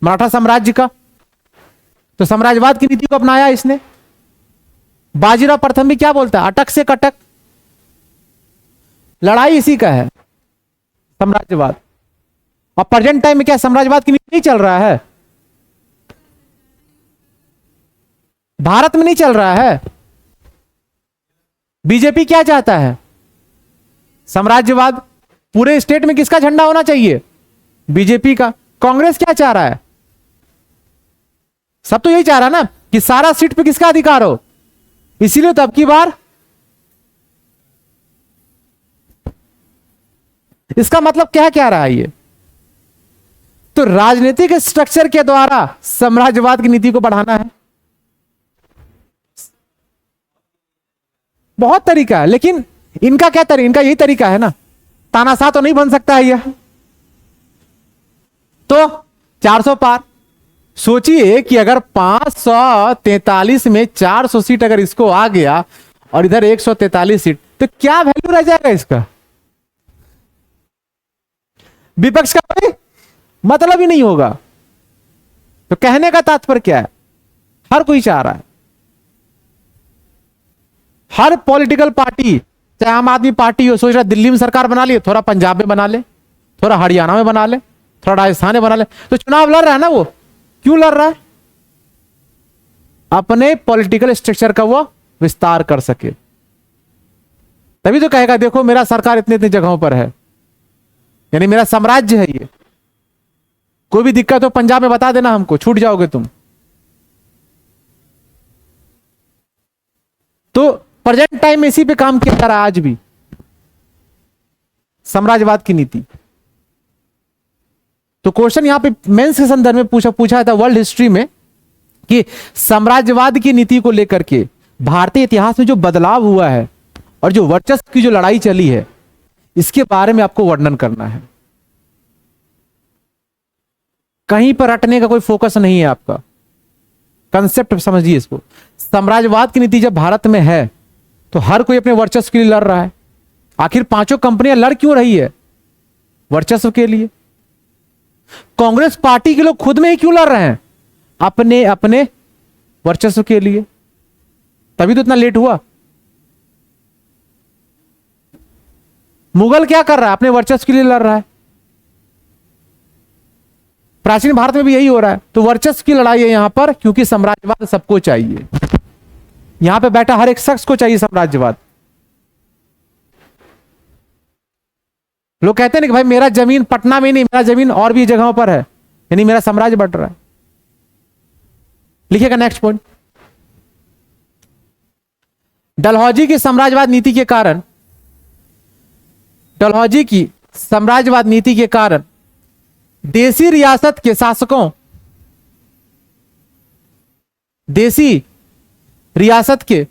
मराठा साम्राज्य का। तो साम्राज्यवाद की नीति को अपनाया इसने। बाजीराव प्रथम भी क्या बोलता है? अटक से कटक। लड़ाई इसी का है, साम्राज्यवाद। और प्रेजेंट टाइम में क्या साम्राज्यवाद की नीति नहीं चल रहा है? भारत में नहीं चल रहा है। बीजेपी क्या चाहता है? साम्राज्यवाद। पूरे स्टेट में किसका झंडा होना चाहिए? बीजेपी का। कांग्रेस क्या चाह रहा है? सब तो यही चाह रहा है ना कि सारा सीट पे किसका अधिकार हो। इसीलिए तो अब की बार इसका मतलब क्या कह रहा है ये? तो राजनीतिक स्ट्रक्चर के द्वारा साम्राज्यवाद की नीति को बढ़ाना है। बहुत तरीका है, लेकिन इनका क्या तरीका? इनका यही तरीका है ना। तानाशाह तो नहीं बन सकता है यह। तो 400 पार। सोचिए कि अगर 543 में 400 सीट अगर इसको आ गया और इधर 143 सीट, तो क्या वैल्यू रह जाएगा इसका? विपक्ष का कोई मतलब ही नहीं होगा। तो कहने का तात्पर्य क्या है? हर कोई चाह रहा है, हर पॉलिटिकल पार्टी, चाहे आम आदमी पार्टी हो, सोच रहा है दिल्ली में सरकार बना लिए, थोड़ा पंजाब में बना ले, थोड़ा हरियाणा में बना ले, थोड़ा राजस्थान में बना ले। तो चुनाव लड़ रहा है ना वो। क्यों लड़ रहा है? अपने पॉलिटिकल स्ट्रक्चर का वो विस्तार कर सके। तभी तो कहेगा देखो मेरा सरकार इतने इतने जगहों पर है, यानी मेरा साम्राज्य है ये। कोई भी दिक्कत हो पंजाब में बता देना हमको, छूट जाओगे तुम। तो प्रेजेंट टाइम में इसी पे काम किया जा रहा है आज भी, साम्राज्यवाद की नीति। तो क्वेश्चन यहां पे मेंस के संदर्भ में पूछा था वर्ल्ड हिस्ट्री में कि साम्राज्यवाद की नीति को लेकर के भारतीय इतिहास में जो बदलाव हुआ है और जो वर्चस्व की जो लड़ाई चली है, इसके बारे में आपको वर्णन करना है। कहीं पर रटने का कोई फोकस नहीं है आपका। कंसेप्ट समझिए इसको। साम्राज्यवाद की नीति जब भारत में है तो हर कोई अपने वर्चस्व के लिए लड़ रहा है। आखिर पांचों कंपनियां लड़ क्यों रही है? वर्चस्व के लिए। कांग्रेस पार्टी के लोग खुद में ही क्यों लड़ रहे हैं? अपने अपने वर्चस्व के लिए। तभी तो इतना लेट हुआ। मुगल क्या कर रहा है? अपने वर्चस्व के लिए लड़ रहा है। प्राचीन भारत में भी यही हो रहा है। तो वर्चस्व की लड़ाई है यहां पर, क्योंकि साम्राज्यवाद सबको चाहिए। यहां पे बैठा हर एक शख्स को चाहिए साम्राज्यवाद। लोग कहते हैं ना कि भाई मेरा जमीन पटना में नहीं, मेरा जमीन और भी जगहों पर है, यानी मेरा साम्राज्य बढ़ रहा है। लिखिएगा नेक्स्ट पॉइंट। डलहौजी की साम्राज्यवाद नीति के कारण, डलहौजी की साम्राज्यवाद नीति के कारण देसी रियासत के शासकों, देसी रियासत के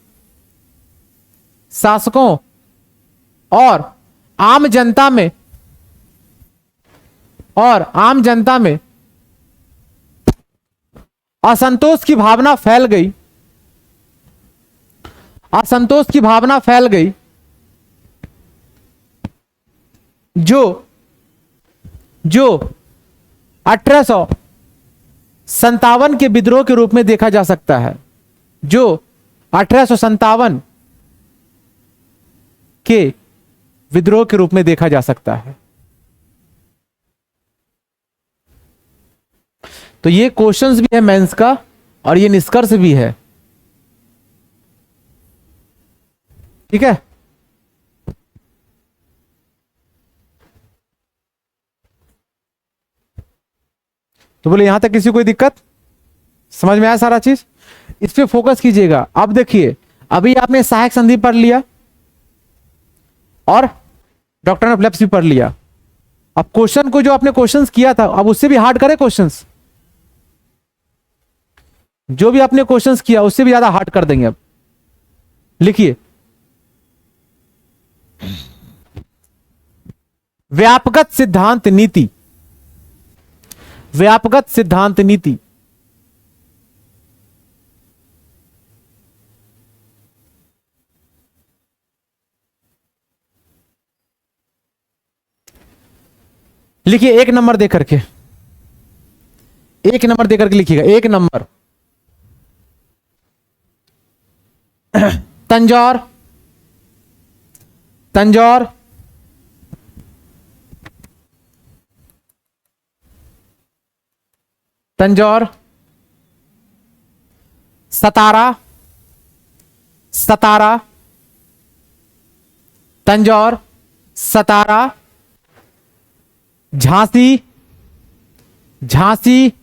शासकों और आम जनता में, असंतोष की भावना फैल गई, असंतोष की भावना फैल गई, जो 1857 के विद्रोह के रूप में देखा जा सकता है, जो 1857 के विद्रोह के रूप में देखा जा सकता है। तो ये क्वेश्चंस भी है मेंस का और ये निष्कर्ष भी है, ठीक है। तो बोले यहां तक किसी कोई दिक्कत, समझ में आया सारा चीज? इस पे फोकस कीजिएगा। अब देखिए, अभी आपने सहायक संधि पढ़ लिया और डॉक्ट्रिन ऑफ लैप्स भी पढ़ लिया। अब क्वेश्चन को, जो आपने क्वेश्चंस किया था, अब उससे भी हार्ड करे क्वेश्चंस। जो भी आपने क्वेश्चंस किया उससे भी ज्यादा हार्ड कर देंगे। अब लिखिए, व्यापकत सिद्धांत नीति, व्यापकत सिद्धांत नीति लिखिए, एक नंबर देकर के, एक नंबर देकर के लिखिएगा, एक नंबर। तंजौर, तंजौर, तंजौर, सतारा, सतारा, तंजौर, सतारा, झांसी, झांसी,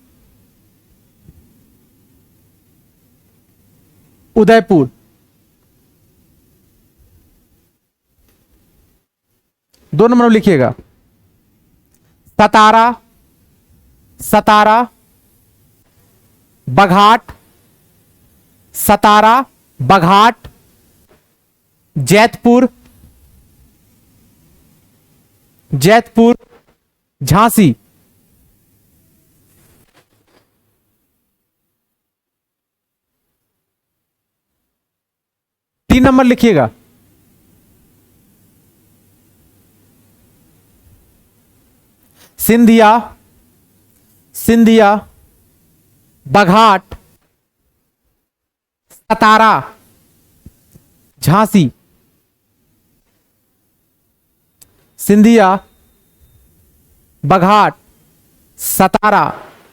उदयपुर। दो नंबर लिखिएगा, सतारा, सतारा, बघाट, सतारा, बघाट, जैतपुर, जैतपुर, झांसी। तीन नंबर लिखिएगा, सिंधिया, सिंधिया, बघाट, सतारा, झांसी। सिंधिया, बघाट, सतारा,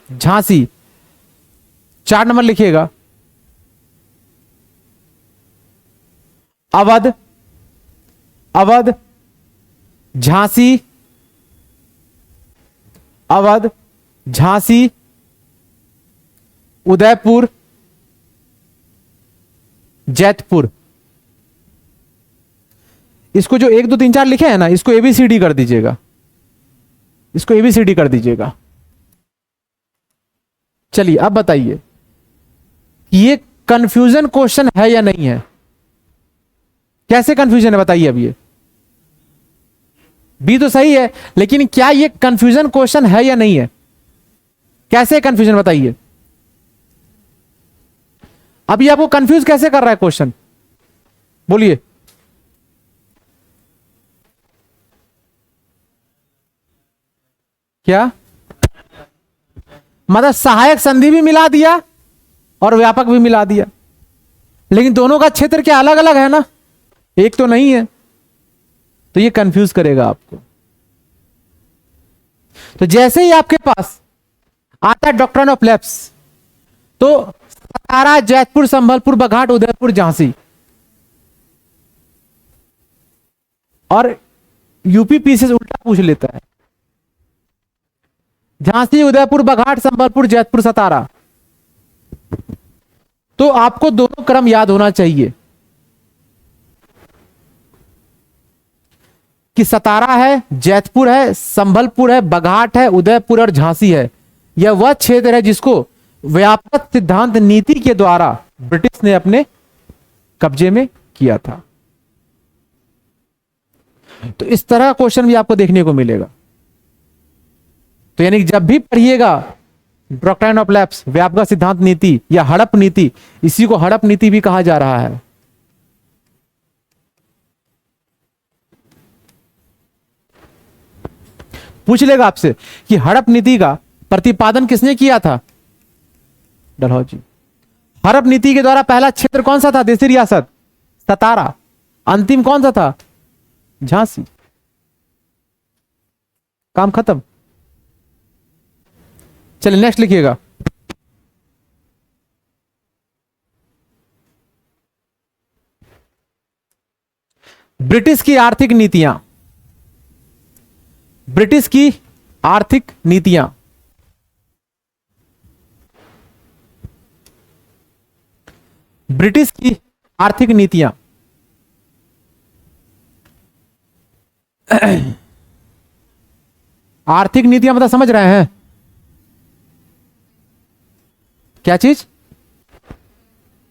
झांसी। चार नंबर लिखिएगा, अवध, अवध, झांसी, अवध, झांसी, उदयपुर, जैतपुर। इसको जो 1 2 3 4 लिखे हैं ना, इसको एबीसीडी कर दीजिएगा, इसको एबीसीडी कर दीजिएगा। चलिए अब बताइए, ये कंफ्यूजन क्वेश्चन है या नहीं है? कैसे कंफ्यूजन है बताइए। अब ये बी तो सही है, लेकिन क्या ये कंफ्यूजन क्वेश्चन है या नहीं है? कैसे कंफ्यूजन बताइए। अभी आपको कंफ्यूज कैसे कर रहा है क्वेश्चन, बोलिए। क्या मतलब सहायक संधि भी मिला दिया और व्यापक भी मिला दिया, लेकिन दोनों का क्षेत्र क्या अलग अलग है ना, एक तो नहीं है, तो ये कंफ्यूज करेगा आपको। तो जैसे ही आपके पास आता है डॉक्ट्रिन ऑफ लैप्स। तो सतारा, जैतपुर, संभलपुर, बघाट, उदयपुर, झांसी। और यूपीपीसी से उल्टा पूछ लेता है, झांसी, उदयपुर, बघाट, संबलपुर, जैतपुर, सतारा। तो आपको दोनों क्रम याद होना चाहिए कि सतारा है, जैतपुर है, संभलपुर है, बघाट है, उदयपुर और झांसी है। यह वह क्षेत्र है जिसको व्यापक सिद्धांत नीति के द्वारा ब्रिटिश ने अपने कब्जे में किया था। तो इस तरह का क्वेश्चन भी आपको देखने को मिलेगा। तो यानी जब भी पढ़िएगा डॉक्ट्रिन ऑफ लैप्स, व्यापक सिद्धांत नीति या हड़प नीति, इसी को हड़प नीति भी कहा जा रहा है। पूछ लेगा आपसे कि हड़प नीति का प्रतिपादन किसने किया था? डलहौजी। हड़प नीति के द्वारा पहला क्षेत्र कौन सा था? देसी रियासत सतारा। अंतिम कौन सा था? झांसी। काम खत्म। चलिए नेक्स्ट लिखिएगा। ब्रिटिश की आर्थिक नीतियां। ब्रिटिश की आर्थिक नीतियां। ब्रिटिश की आर्थिक नीतियां। आर्थिक नीतियां मतलब समझ रहे हैं क्या चीज?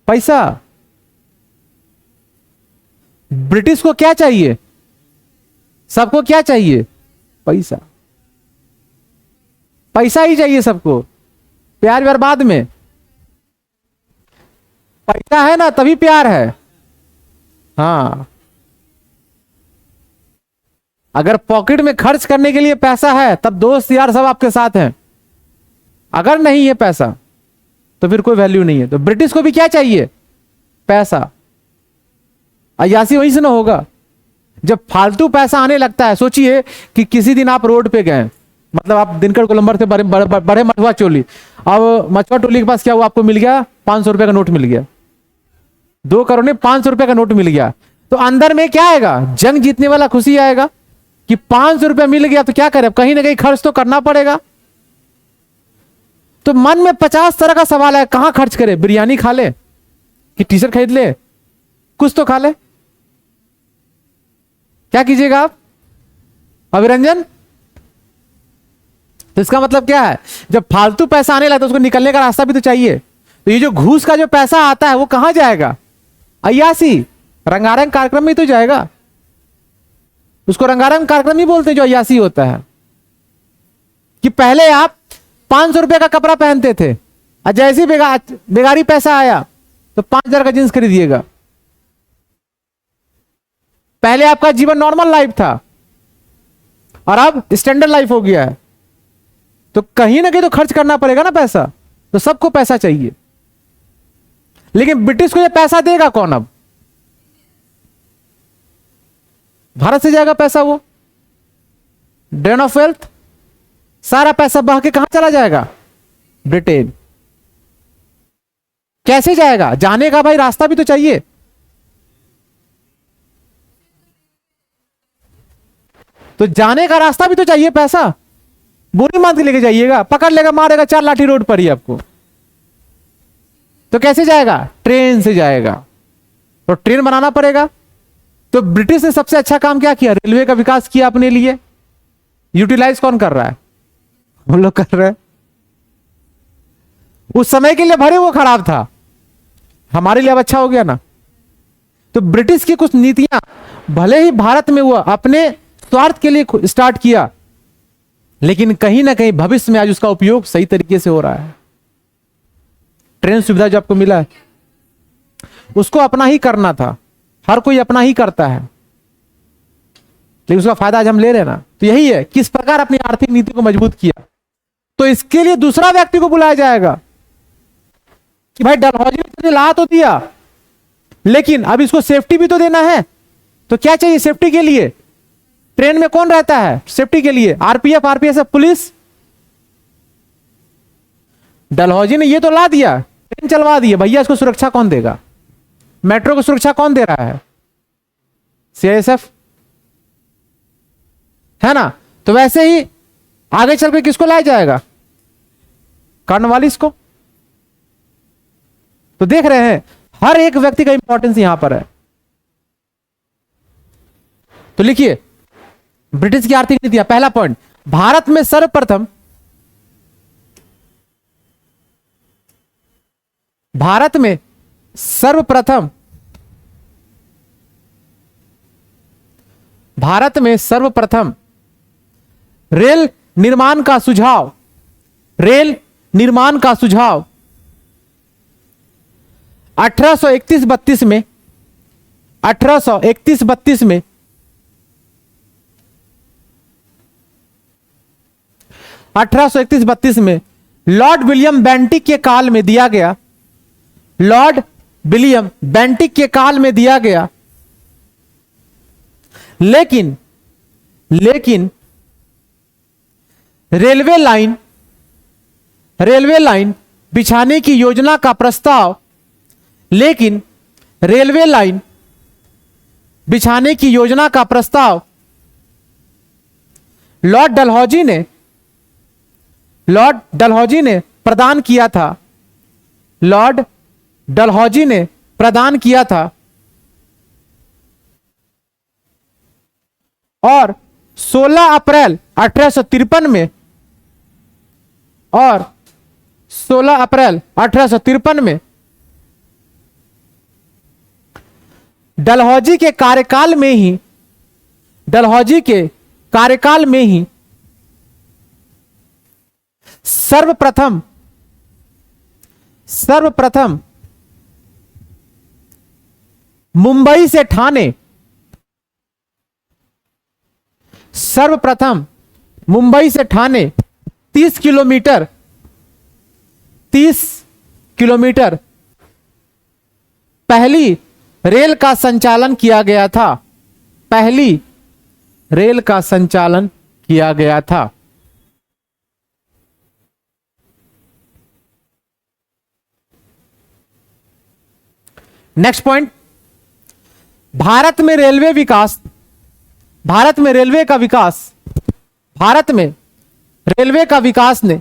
पैसा। ब्रिटिश को क्या चाहिए? सबको क्या चाहिए? पैसा। पैसा ही चाहिए सबको। प्यार व्यार बाद में। पैसा है ना तभी प्यार है। हाँ, अगर पॉकेट में खर्च करने के लिए पैसा है तब दोस्त यार सब आपके साथ हैं। अगर नहीं है पैसा तो फिर कोई वैल्यू नहीं है। तो ब्रिटिश को भी क्या चाहिए? पैसा। अय्यासी वहीं से ना होगा। जब फालतू पैसा आने लगता है, सोचिए कि किसी दिन आप रोड पे गए, मतलब आप दिनकर गोलंबर से बड़े मछुआ टोली, अब मछुआ टोली के पास क्या हुआ? आपको मिल गया 500 रुपए का नोट मिल गया, 2 करोड़ में 500 रुपए का नोट मिल गया। तो अंदर में क्या आएगा? जंग जीतने वाला खुशी आएगा कि 500 रुपए मिल गया। तो क्या करें? कहीं ना कहीं खर्च तो करना पड़ेगा। तो मन में 50 तरह का सवाल है, कहां खर्च करे? बिरयानी खा ले कि टी शर्ट खरीद ले? कुछ तो खा ले। क्या कीजिएगा आप? अभिरंजन। तो इसका मतलब क्या है? जब फालतू पैसा आने लगता है उसको निकलने का रास्ता भी तो चाहिए। तो ये जो घूस का जो पैसा आता है वो कहां जाएगा? अय्यासी, रंगारंग कार्यक्रम में तो जाएगा। उसको रंगारंग कार्यक्रम ही बोलते हैं जो अय्यासी होता है। कि पहले आप 500 रुपए का कपड़ा पहनते थे और जैसे बेगारी पैसा आया तो 5000 का जींस खरीदिएगा। पहले आपका जीवन नॉर्मल लाइफ था और अब स्टैंडर्ड लाइफ हो गया है। तो कहीं ना कहीं तो खर्च करना पड़ेगा ना पैसा। तो सबको पैसा चाहिए। लेकिन ब्रिटिश को ये पैसा देगा कौन? अब भारत से जाएगा पैसा, वो ड्रेन ऑफ वेल्थ। सारा पैसा बह के कहां चला जाएगा? ब्रिटेन। कैसे जाएगा? जाने का भाई रास्ता भी तो चाहिए। तो जाने का रास्ता भी तो चाहिए पैसा। बोरी मान के लेके जाइएगा, पकड़ लेगा, मारेगा 4 लाठी रोड पर ही आपको। तो कैसे जाएगा? ट्रेन से जाएगा। तो ट्रेन बनाना पड़ेगा। तो ब्रिटिश ने सबसे अच्छा काम क्या किया? रेलवे का विकास किया अपने लिए। यूटिलाइज कौन कर रहा है? हम लोग कर रहे हैं। उस समय के लिए भरे वो खराब था, हमारे लिए अब अच्छा हो गया ना। तो ब्रिटिश की कुछ नीतियां भले ही भारत में हुआ अपने स्वार्थ के लिए स्टार्ट किया, लेकिन कहीं ना कहीं भविष्य में आज उसका उपयोग सही तरीके से हो रहा है। ट्रेन सुविधा जो आपको मिला है उसको अपना ही करना था। हर कोई अपना ही करता है, लेकिन उसका फायदा आज हम ले रहे हैं ना। तो यही है किस प्रकार अपनी आर्थिक नीति को मजबूत किया। तो इसके लिए दूसरा व्यक्ति को बुलाया जाएगा कि भाई डलहौजी ने ला तो दिया, लेकिन अब इसको सेफ्टी भी तो देना है। तो क्या चाहिए सेफ्टी के लिए? ट्रेन में कौन रहता है सेफ्टी के लिए? RPF, RPSF, police. डलहौजी ने ये तो ला दिया, ट्रेन चलवा दी है, भैया इसको सुरक्षा कौन देगा? मेट्रो को सुरक्षा कौन दे रहा है? सीआईएसएफ, है ना? तो वैसे ही आगे चल के किसको लाया जाएगा? कॉर्नवालिस को। तो देख रहे हैं हर एक व्यक्ति का इंपॉर्टेंस यहां पर है। तो लिखिए ब्रिटिश की आर्थिक नीतियां। पहला पॉइंट, भारत में सर्वप्रथम रेल निर्माण का सुझाव 1831-32 में 1831-32 में लॉर्ड विलियम बेंटिक के काल में दिया गया। लेकिन रेलवे लाइन बिछाने की योजना का प्रस्ताव लॉर्ड डलहौजी ने प्रदान किया था और 16 अप्रैल 1853 में डलहौजी के कार्यकाल में ही सर्वप्रथम मुंबई से ठाणे 30 किलोमीटर पहली रेल का संचालन किया गया था। नेक्स्ट पॉइंट, भारत में रेलवे का विकास ने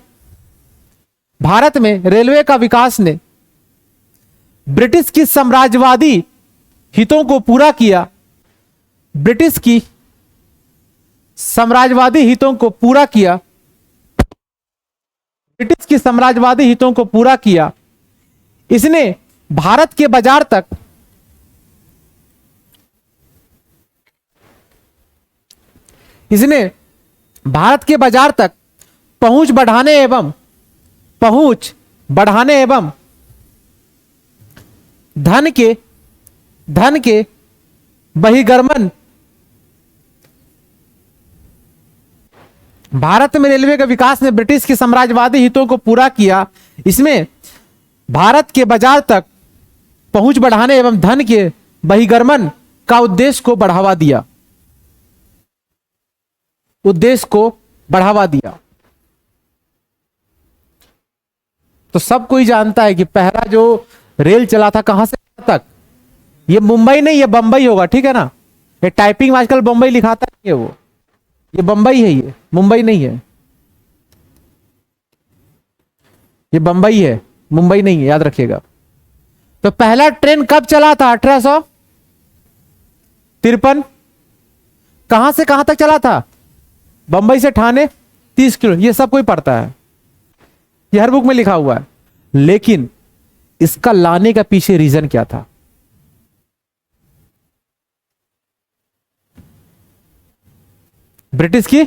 ब्रिटिश की साम्राज्यवादी हितों को पूरा किया। इसने भारत के बाजार तक पहुंच बढ़ाने एवं धन के बहिर्गमन। भारत में रेलवे का विकास ने ब्रिटिश के साम्राज्यवादी हितों को पूरा किया। इसमें भारत के बाजार तक पहुंच बढ़ाने एवं धन के बहिर्गमन का उद्देश्य को बढ़ावा दिया। तो सब कोई जानता है कि पहला जो रेल चला था कहां से कहां तक, ये मुंबई नहीं, ये बंबई होगा, ठीक है ना? ये टाइपिंग में आजकल बंबई लिखाता है, ये बंबई है, ये मुंबई नहीं है, ये बंबई है, मुंबई नहीं है, याद रखिएगा। तो पहला ट्रेन कब चला था? 1853। कहां से कहां तक चला था? बंबई से ठाणे 30 किलो। ये सब कोई पढ़ता है, ये हर बुक में लिखा हुआ है। लेकिन इसका लाने का पीछे रीजन क्या था? ब्रिटिश की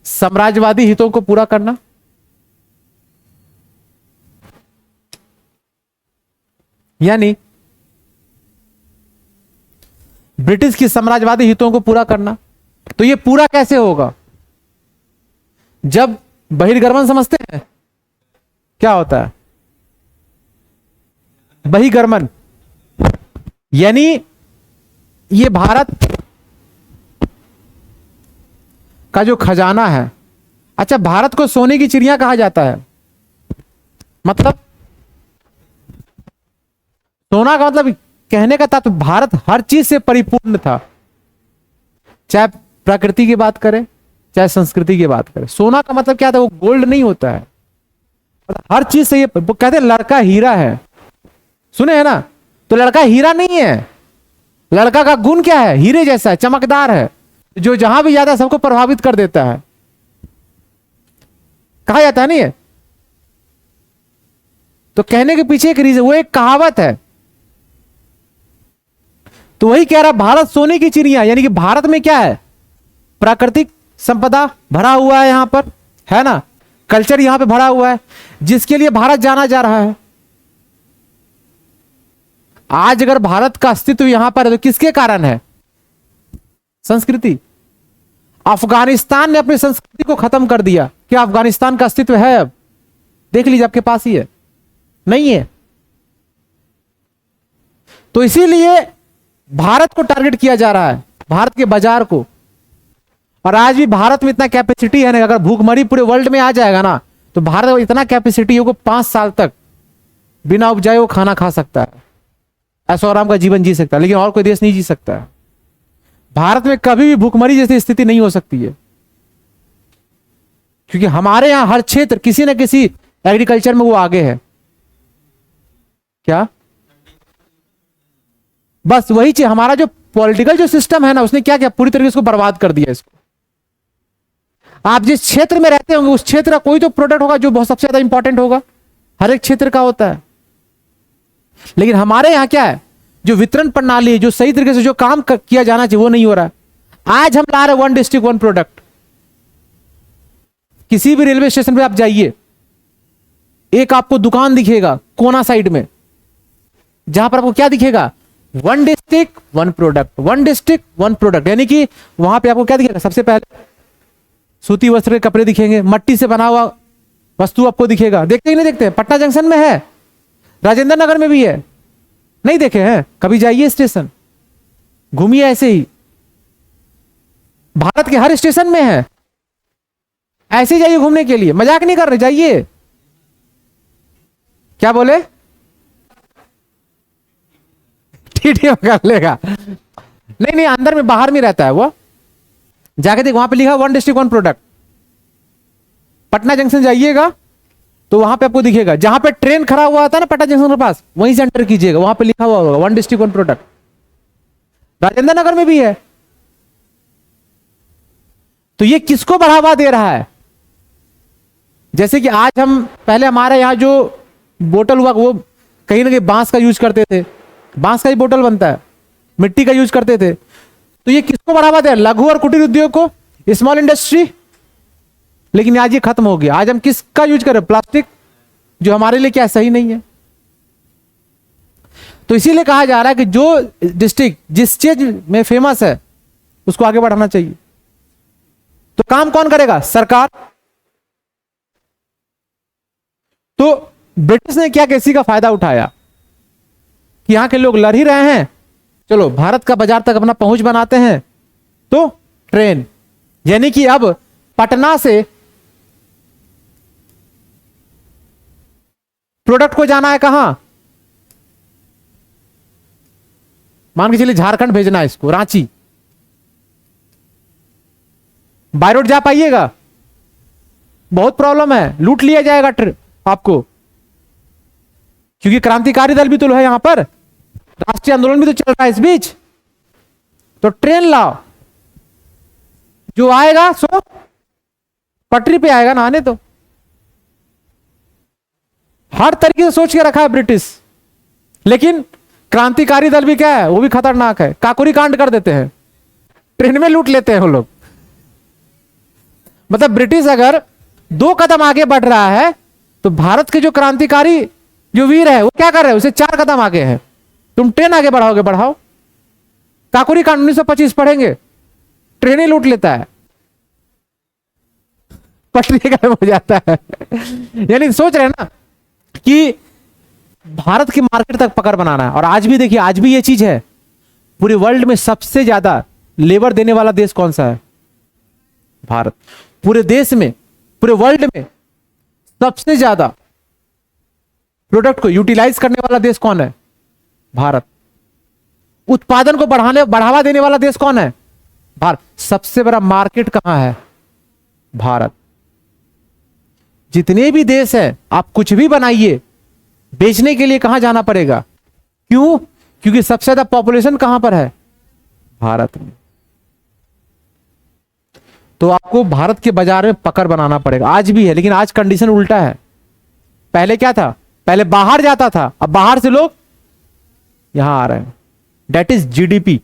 साम्राज्यवादी हितों को पूरा करना। यानी ब्रिटिश की साम्राज्यवादी हितों को पूरा करना। तो ये पूरा कैसे होगा? जब बहिर्गमन समझते हैं क्या होता है? बहिर्गमन यानी ये भारत का जो खजाना है। अच्छा, भारत को सोने की चिड़िया कहा जाता है, मतलब सोना का मतलब कहने का तात्पर्य भारत हर चीज से परिपूर्ण था, चाहे प्रकृति की बात करें चाहे संस्कृति की बात करें। सोना का मतलब क्या था, वो गोल्ड नहीं होता है, मतलब हर चीज से ये वो कहते हैं लड़का हीरा है, सुने है ना। तो लड़का हीरा नहीं है, लड़का का गुण क्या है, हीरे जैसा है, चमकदार है, जो जहां भी जाता है सबको प्रभावित कर देता है, कहा जाता है नहीं है। तो कहने के पीछे एक रीजन, वो एक कहावत है। तो वही कह रहा भारत सोने की चिड़िया, यानी कि भारत में क्या है, प्राकृतिक संपदा भरा हुआ है यहां पर, है ना, कल्चर यहां पे भरा हुआ है, जिसके लिए भारत जाना जा रहा है। आज अगर भारत का अस्तित्व यहां पर है तो किसके कारण है, संस्कृति। अफगानिस्तान ने अपनी संस्कृति को खत्म कर दिया, क्या अफगानिस्तान का अस्तित्व है अब, देख लीजिए आपके पास ही है, नहीं है। तो इसीलिए भारत को टारगेट किया जा रहा है, भारत के बाजार को। और आज भी भारत में इतना कैपेसिटी है ना, अगर भूखमरी पूरे वर्ल्ड में आ जाएगा ना तो भारत में इतना कैपेसिटी होगा 5 साल तक बिना उपजाए वो खाना खा सकता है, ऐसा आराम का जीवन जी सकता है, लेकिन और कोई देश नहीं जी सकता है। भारत में कभी भी भूखमरी जैसी स्थिति नहीं हो सकती है, क्योंकि हमारे यहां हर क्षेत्र किसी न किसी एग्रीकल्चर में वो आगे है। क्या, बस वही चीज, हमारा जो पॉलिटिकल जो सिस्टम है ना, उसने क्या किया, पूरी तरीके से बर्बाद कर दिया इसको। आप जिस क्षेत्र में रहते होंगे उस क्षेत्र का कोई तो प्रोडक्ट होगा जो बहुत सबसे ज्यादा इंपॉर्टेंट होगा, हर एक क्षेत्र का होता है। लेकिन हमारे यहां क्या है, जो वितरण प्रणाली, जो सही तरीके से जो काम किया जाना चाहिए वो नहीं हो रहा है। आज हम ला रहे 1 डिस्ट्रिक्ट 1 प्रोडक्ट। किसी भी रेलवे स्टेशन पे आप जाइए, एक आपको दुकान दिखेगा कोना साइड में, जहां पर आपको क्या दिखेगा, 1 डिस्ट्रिक्ट 1 प्रोडक्ट, 1 डिस्ट्रिक्ट 1 प्रोडक्ट। यानी कि वहां पे आपको क्या दिखेगा, सबसे पहले सूती वस्त्र के कपड़े दिखेंगे, मट्टी से बना हुआ वस्तु आपको दिखेगा। देखते ही नहीं देखते, पटना जंक्शन में है, राजेंद्र नगर में भी है, नहीं देखे हैं, कभी जाइए स्टेशन, घूमिए ऐसे ही, भारत के हर स्टेशन में है, ऐसे ही जाइए घूमने के लिए, मजाक नहीं कर रहे, जाइए। क्या बोले, टीटी कर लेगा, नहीं नहीं, अंदर में बाहर में रहता है वो, जाके देख, वहां पे लिखा 1 डिस्ट्रिक्ट 1 प्रोडक्ट। पटना जंक्शन जाइएगा तो वहां पे आपको दिखेगा, जहां पे ट्रेन खड़ा हुआ था ना पटना जंक्शन के पास, वहीं से एंटर कीजिएगा, वहां पे लिखा हुआ होगा 1 डिस्ट्रिक्ट 1 प्रोडक्ट। राजेंद्र नगर में भी है। तो ये किसको बढ़ावा दे रहा है, जैसे कि आज हम, पहले हमारे यहां जो बोतल हुआ वो कहीं ना कहीं बांस का यूज करते थे, बांस का ही बोतल बनता है, मिट्टी का यूज करते थे। तो ये किसको बढ़ावा दे, लघु और कुटीर उद्योग को, स्मॉल इंडस्ट्री। लेकिन आज ये खत्म हो गया, आज हम किसका यूज कर रहे हैं, प्लास्टिक, जो हमारे लिए क्या सही नहीं है। तो इसीलिए कहा जा रहा है कि जो डिस्ट्रिक्ट जिस चीज में फेमस है उसको आगे बढ़ाना चाहिए। तो काम कौन करेगा, सरकार। तो ब्रिटिश ने क्या कैसी का फायदा उठाया कि यहां के लोग लड़ ही रहे हैं, चलो भारत का बाजार तक अपना पहुंच बनाते हैं, तो ट्रेन, यानी कि अब पटना से प्रोडक्ट को जाना है कहां, मान के चलिए झारखंड भेजना है इसको, रांची, बाय रोड जा पाइएगा, बहुत प्रॉब्लम है, लूट लिया जाएगा आपको, क्योंकि क्रांतिकारी दल भी तो है यहां पर, राष्ट्रीय आंदोलन भी तो चल रहा है इस बीच। तो ट्रेन लाओ, जो आएगा सो पटरी पे आएगा ना, आने तो हर तरीके से सोच के रखा है ब्रिटिश। लेकिन क्रांतिकारी दल भी क्या है, वो भी खतरनाक है, काकुरी कांड कर देते हैं, ट्रेन में लूट लेते हैं वो लोग। मतलब ब्रिटिश अगर 2 कदम आगे बढ़ रहा है तो भारत के जो क्रांतिकारी जो वीर है वो क्या कर रहे हैं, उसे 4 कदम आगे है। तुम ट्रेन आगे बढ़ाओगे, बढ़ाओ, काकुरी कांड 1925 पढ़ेंगे, ट्रेन ही लूट लेता है, पटरी गायब हो जाता है। यानी सोच रहे हैं ना कि भारत की मार्केट तक पकड़ बनाना है। और आज भी देखिए, आज भी ये चीज है, पूरे वर्ल्ड में सबसे ज्यादा लेबर देने वाला देश कौन सा है, भारत। पूरे देश में, पूरे वर्ल्ड में सबसे ज्यादा प्रोडक्ट को यूटिलाइज करने वाला देश कौन है? भारत। उत्पादन को बढ़ावा देने वाला देश कौन है? भारत। सबसे बड़ा मार्केट कहां है? भारत। जितने भी देश है, आप कुछ भी बनाइए, बेचने के लिए कहां जाना पड़ेगा? क्यों? क्योंकि सबसे ज्यादा पॉपुलेशन कहां पर है? भारत में। तो आपको भारत के बाजार में पकड़ बनाना पड़ेगा। आज भी है, लेकिन आज कंडीशन उल्टा है। पहले क्या था? पहले बाहर जाता था, अब बाहर से लोग यहां आ रहे हैं। That is GDP.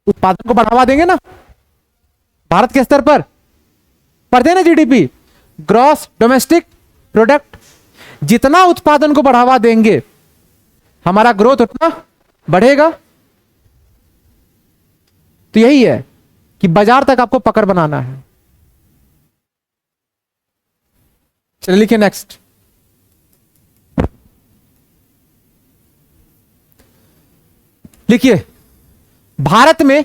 उत्पादन को बढ़ावा देंगे ना भारत के स्तर पर, पढ़ते हैं ना जीडीपी, ग्रॉस डोमेस्टिक प्रोडक्ट। जितना उत्पादन को बढ़ावा देंगे हमारा ग्रोथ उतना बढ़ेगा। तो यही है कि बाजार तक आपको पकड़ बनाना है। चलिए लिखिए नेक्स्ट। लिखिए भारत में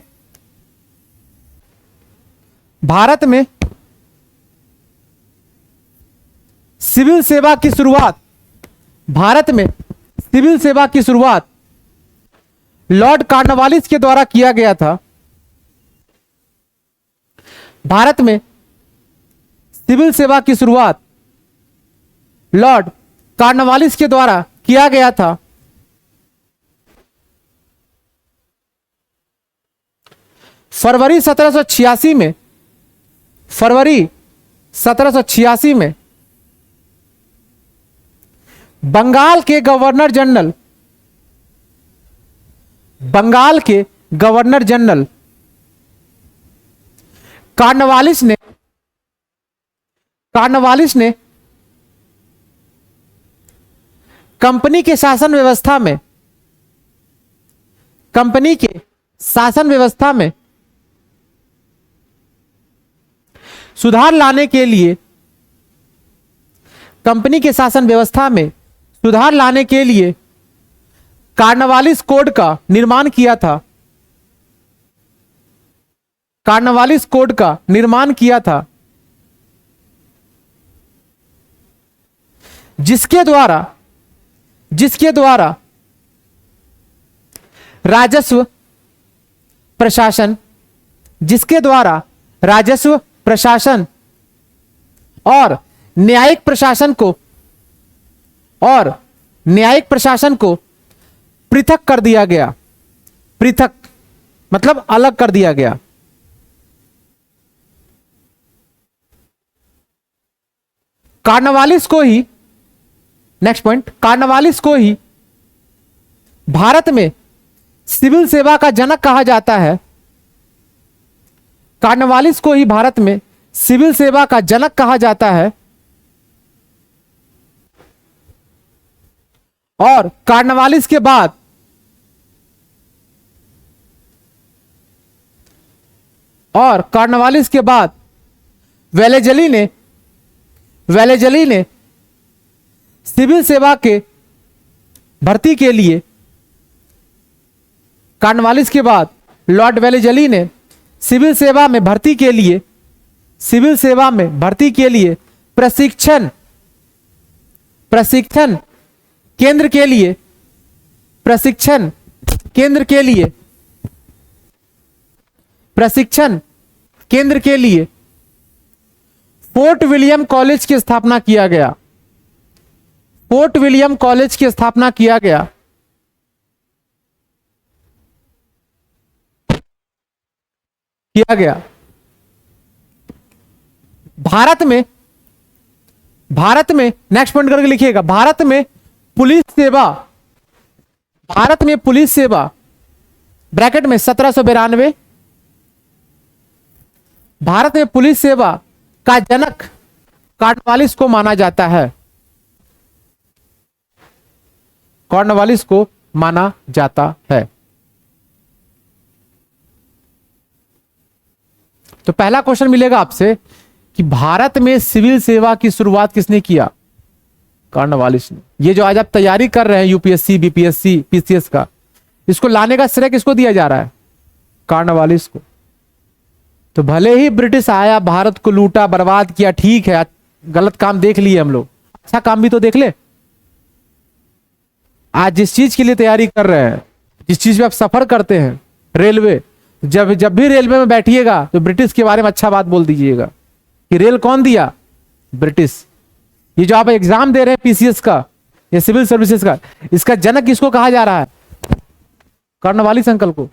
सिविल सेवा की शुरुआत, भारत में सिविल सेवा की शुरुआत लॉर्ड कॉर्नवालिस के द्वारा किया गया था। भारत में सिविल सेवा की शुरुआत लॉर्ड कॉर्नवालिस के द्वारा किया गया था। फरवरी 1786 में बंगाल के गवर्नर जनरल कॉर्नवालिस ने कंपनी के शासन व्यवस्था में सुधार लाने के लिए कॉर्नवालिस कोड का निर्माण किया था। जिसके द्वारा राजस्व प्रशासन और न्यायिक प्रशासन को पृथक कर दिया गया। पृथक मतलब अलग कर दिया गया। कॉर्नवालिस को ही, नेक्स्ट पॉइंट, कॉर्नवालिस को ही भारत में सिविल सेवा का जनक कहा जाता है। कॉर्नवालिस को ही भारत में सिविल सेवा का जनक कहा जाता है। और कॉर्नवालिस के बाद वेलेजली ने सिविल सेवा के भर्ती के लिए, कॉर्नवालिस के बाद लॉर्ड वेलेजली ने सिविल सेवा में भर्ती के लिए प्रशिक्षण केंद्र के लिए फोर्ट विलियम कॉलेज की स्थापना किया गया। भारत में नेक्स्ट पॉइंट करके लिखिएगा। भारत में पुलिस सेवा ब्रैकेट में 1792। भारत में पुलिस सेवा का जनक कॉर्नवालिस को माना जाता है। तो पहला क्वेश्चन मिलेगा आपसे कि भारत में सिविल सेवा की शुरुआत किसने किया? कॉर्नवालिस ने। ये जो आज आप तैयारी कर रहे हैं यूपीएससी, बीपीएससी, पीसीएस का, इसको लाने का श्रेय किसको दिया जा रहा है? कॉर्नवालिस को। तो भले ही ब्रिटिश आया, भारत को लूटा, बर्बाद किया, ठीक है, गलत काम देख लिए हम लोग, अच्छा काम भी तो देख ले। आज जिस चीज के लिए तैयारी कर रहे हैं, जिस चीज में आप सफर करते हैं, रेलवे, जब जब भी रेलवे में बैठिएगा तो ब्रिटिश के बारे में अच्छा बात बोल दीजिएगा कि रेल कौन दिया, ब्रिटिश। ये जो आप एग्जाम दे रहे हैं पीसीएस का या सिविल सर्विसेज का, इसका जनक किसको कहा जा रहा है? कर्नवालिस अंकल को।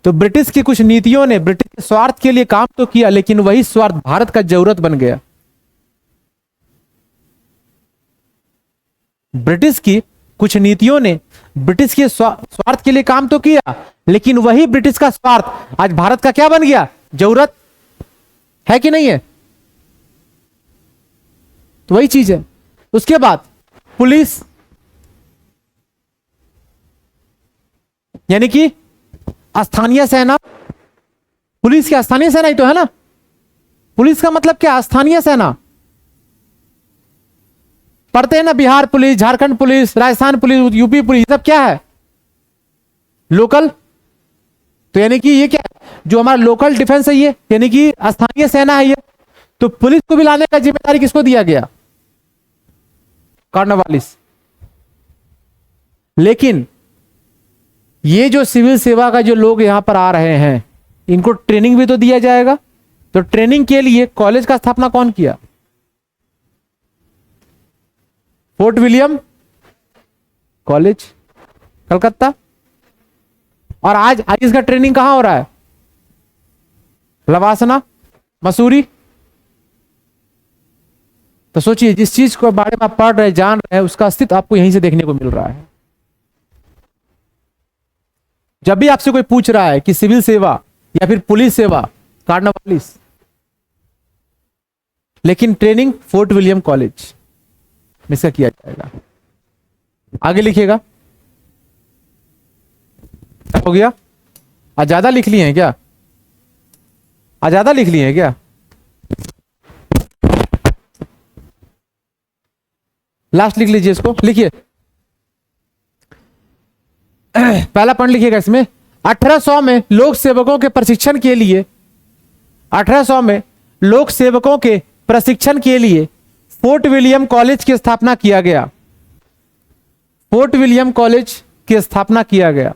तो ब्रिटिश की कुछ नीतियों ने ब्रिटिश के स्वार्थ के लिए काम तो किया, लेकिन वही स्वार्थ भारत का जरूरत बन गया। ब्रिटिश की कुछ नीतियों ने ब्रिटिश के स्वार्थ के लिए काम तो किया, लेकिन वही ब्रिटिश का स्वार्थ आज भारत का क्या बन गया? जरूरत है कि नहीं है? तो वही चीज है। उसके बाद पुलिस, यानी कि स्थानीय सेना। पुलिस क्या स्थानीय सेना ही तो है ना? पुलिस का मतलब क्या? स्थानीय सेना। पढ़ते हैं ना, Bihar police, Jharkhand police, Rajasthan police, UP police, सब क्या है? लोकल। तो यानी कि ये क्या, जो हमारा लोकल डिफेंस है ये, यानी कि स्थानीय सेना है ये। तो पुलिस को भी लाने का जिम्मेदारी किसको दिया गया? कॉर्नवालिस। लेकिन ये जो सिविल सेवा का जो लोग यहां पर आ रहे हैं, इनको ट्रेनिंग भी तो दिया जाएगा। तो ट्रेनिंग के लिए कॉलेज का स्थापना कौन किया? Fort William college, Calcutta. और आज इसका ट्रेनिंग कहां हो रहा है? लवासना, मसूरी। तो सोचिए, जिस चीज के बारे में आप पढ़ रहे, जान रहे हैं, उसका अस्तित्व आपको यहीं से देखने को मिल रहा है। जब भी आपसे कोई पूछ रहा है कि सिविल सेवा या फिर पुलिस सेवा, कॉर्नवालिस, लेकिन ट्रेनिंग फोर्ट विलियम कॉलेज में इसका किया जाएगा। आगे लिखिएगा। हो गया? आज ज्यादा लिख लिए हैं क्या? आज ज्यादा लिख लिए हैं क्या? लास्ट लिख लीजिए इसको, लिखिए। पहला पॉइंट लिखिएगा इसमें। 1800 में लोक सेवकों के प्रशिक्षण के लिए, 1800 में लोक सेवकों के प्रशिक्षण के लिए फोर्ट विलियम कॉलेज की स्थापना किया गया। फोर्ट विलियम कॉलेज की स्थापना किया गया।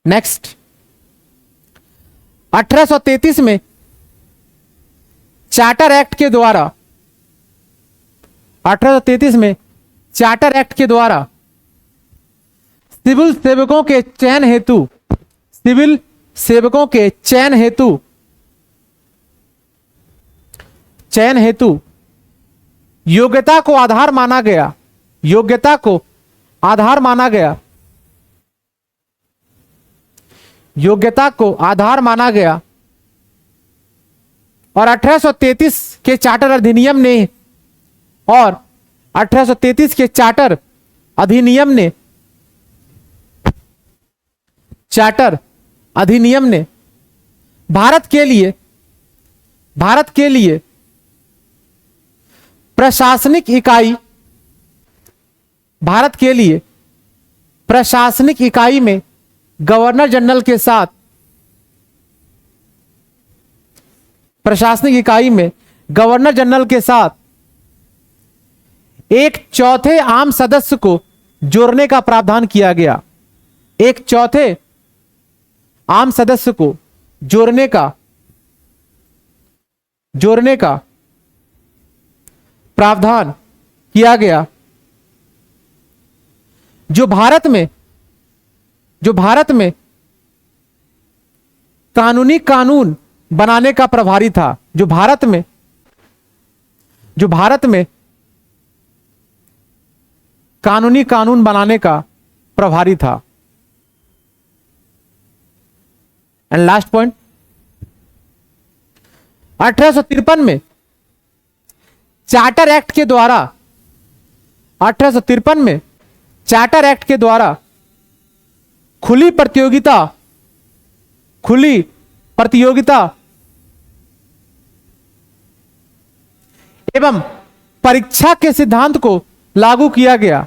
नेक्स्ट, 1833 में चार्टर एक्ट के द्वारा, 1833 में चार्टर एक्ट के द्वारा सिविल सेवकों के चयन हेतु, सिविल सेवकों के चयन हेतु योग्यता को आधार माना गया। योग्यता को आधार माना गया। योग्यता को आधार माना गया। और 1833 के चार्टर अधिनियम ने, और 1833 के चार्टर अधिनियम ने, चार्टर अधिनियम ने भारत के लिए प्रशासनिक इकाई, भारत के लिए प्रशासनिक इकाई में गवर्नर जनरल के साथ, प्रशासनिक इकाई में गवर्नर जनरल के साथ एक चौथे आम सदस्य को जोड़ने का प्रावधान किया गया। एक चौथे आम सदस्य को जोड़ने का प्रावधान किया गया, जो भारत में कानून बनाने का प्रभारी था। जो भारत में कानून बनाने का प्रभारी था। एंड लास्ट पॉइंट, 1853 में चार्टर एक्ट के द्वारा, 1853 में चार्टर एक्ट के द्वारा खुली प्रतियोगिता एवं परीक्षा के सिद्धांत को लागू किया गया।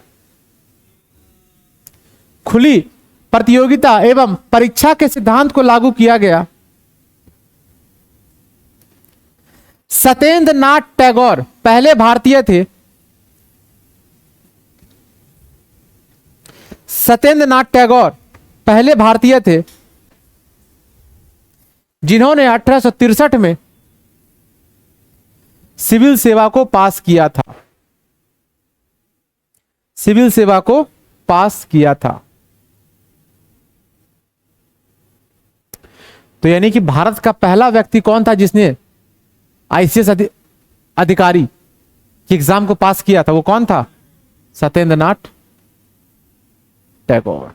खुली प्रतियोगिता एवं परीक्षा के सिद्धांत को लागू किया गया? सत्येंद्र नाथ टैगोर पहले भारतीय थे। सत्येंद्र नाथ टैगोर पहले भारतीय थे जिन्होंने 1863 में सिविल सेवा को पास किया था। सिविल सेवा को पास किया था। तो यानी कि भारत का पहला व्यक्ति कौन था जिसने आईसीएस अधिकारी की एग्जाम को पास किया था? वो कौन था? सत्येंद्र नाथ टैगोर।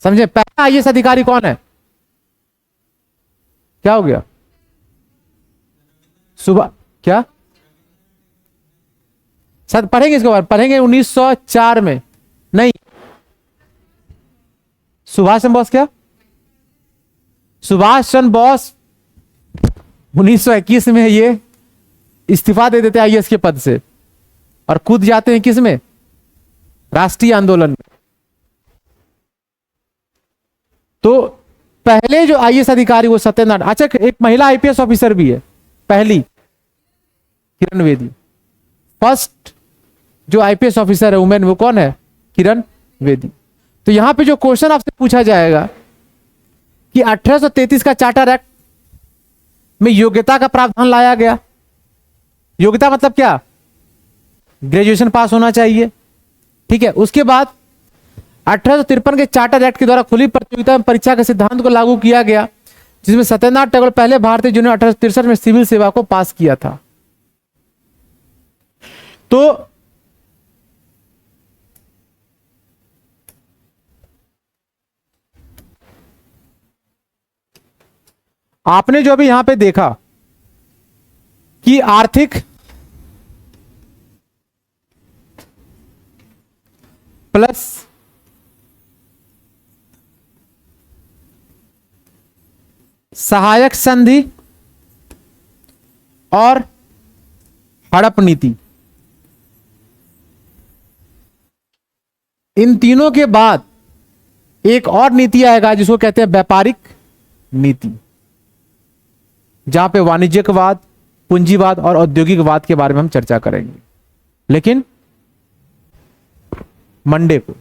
समझे? पहला आईएएस अधिकारी कौन है? क्या हो गया? सुबह क्या सर पढ़ेंगे इसके बाद? पढ़ेंगे 1904 में। नहीं, सुभाष चंद्र बोस। क्या सुभाष चंद्र बोस 1921 में ये इस्तीफा दे देते आईएएस के पद से और कूद जाते हैं किस में? राष्ट्रीय आंदोलन में। तो पहले जो आईएएस अधिकारी वो सत्यनारायण। अच्छा, एक महिला आईपीएस ऑफिसर भी है, पहली, किरण बेदी। फर्स्ट जो आईपीएस ऑफिसर है वुमेन, वो कौन है? किरण बेदी। तो यहां पे जो क्वेश्चन आपसे पूछा जाएगा कि 1833 का चार्टर एक्ट में योग्यता का प्रावधान लाया गया। योग्यता मतलब क्या? ग्रेजुएशन पास होना चाहिए। ठीक है। उसके बाद 1853 के चार्टर एक्ट के द्वारा खुली प्रतियोगिता में परीक्षा के सिद्धांत को लागू किया गया, जिसमें सत्येंद्रनाथ टैगोर पहले भारतीय जिन्होंने 1863 में सिविल सेवा को पास किया था। तो आपने जो अभी यहां पे देखा कि आर्थिक प्लस सहायक संधि और हड़प नीति, इन तीनों के बाद एक और नीति आएगा जिसको कहते हैं व्यापारिक नीति, जहां पे वाणिज्यिकवाद, पूंजीवाद और औद्योगिकवाद के बारे में हम चर्चा करेंगे, लेकिन मंडे को।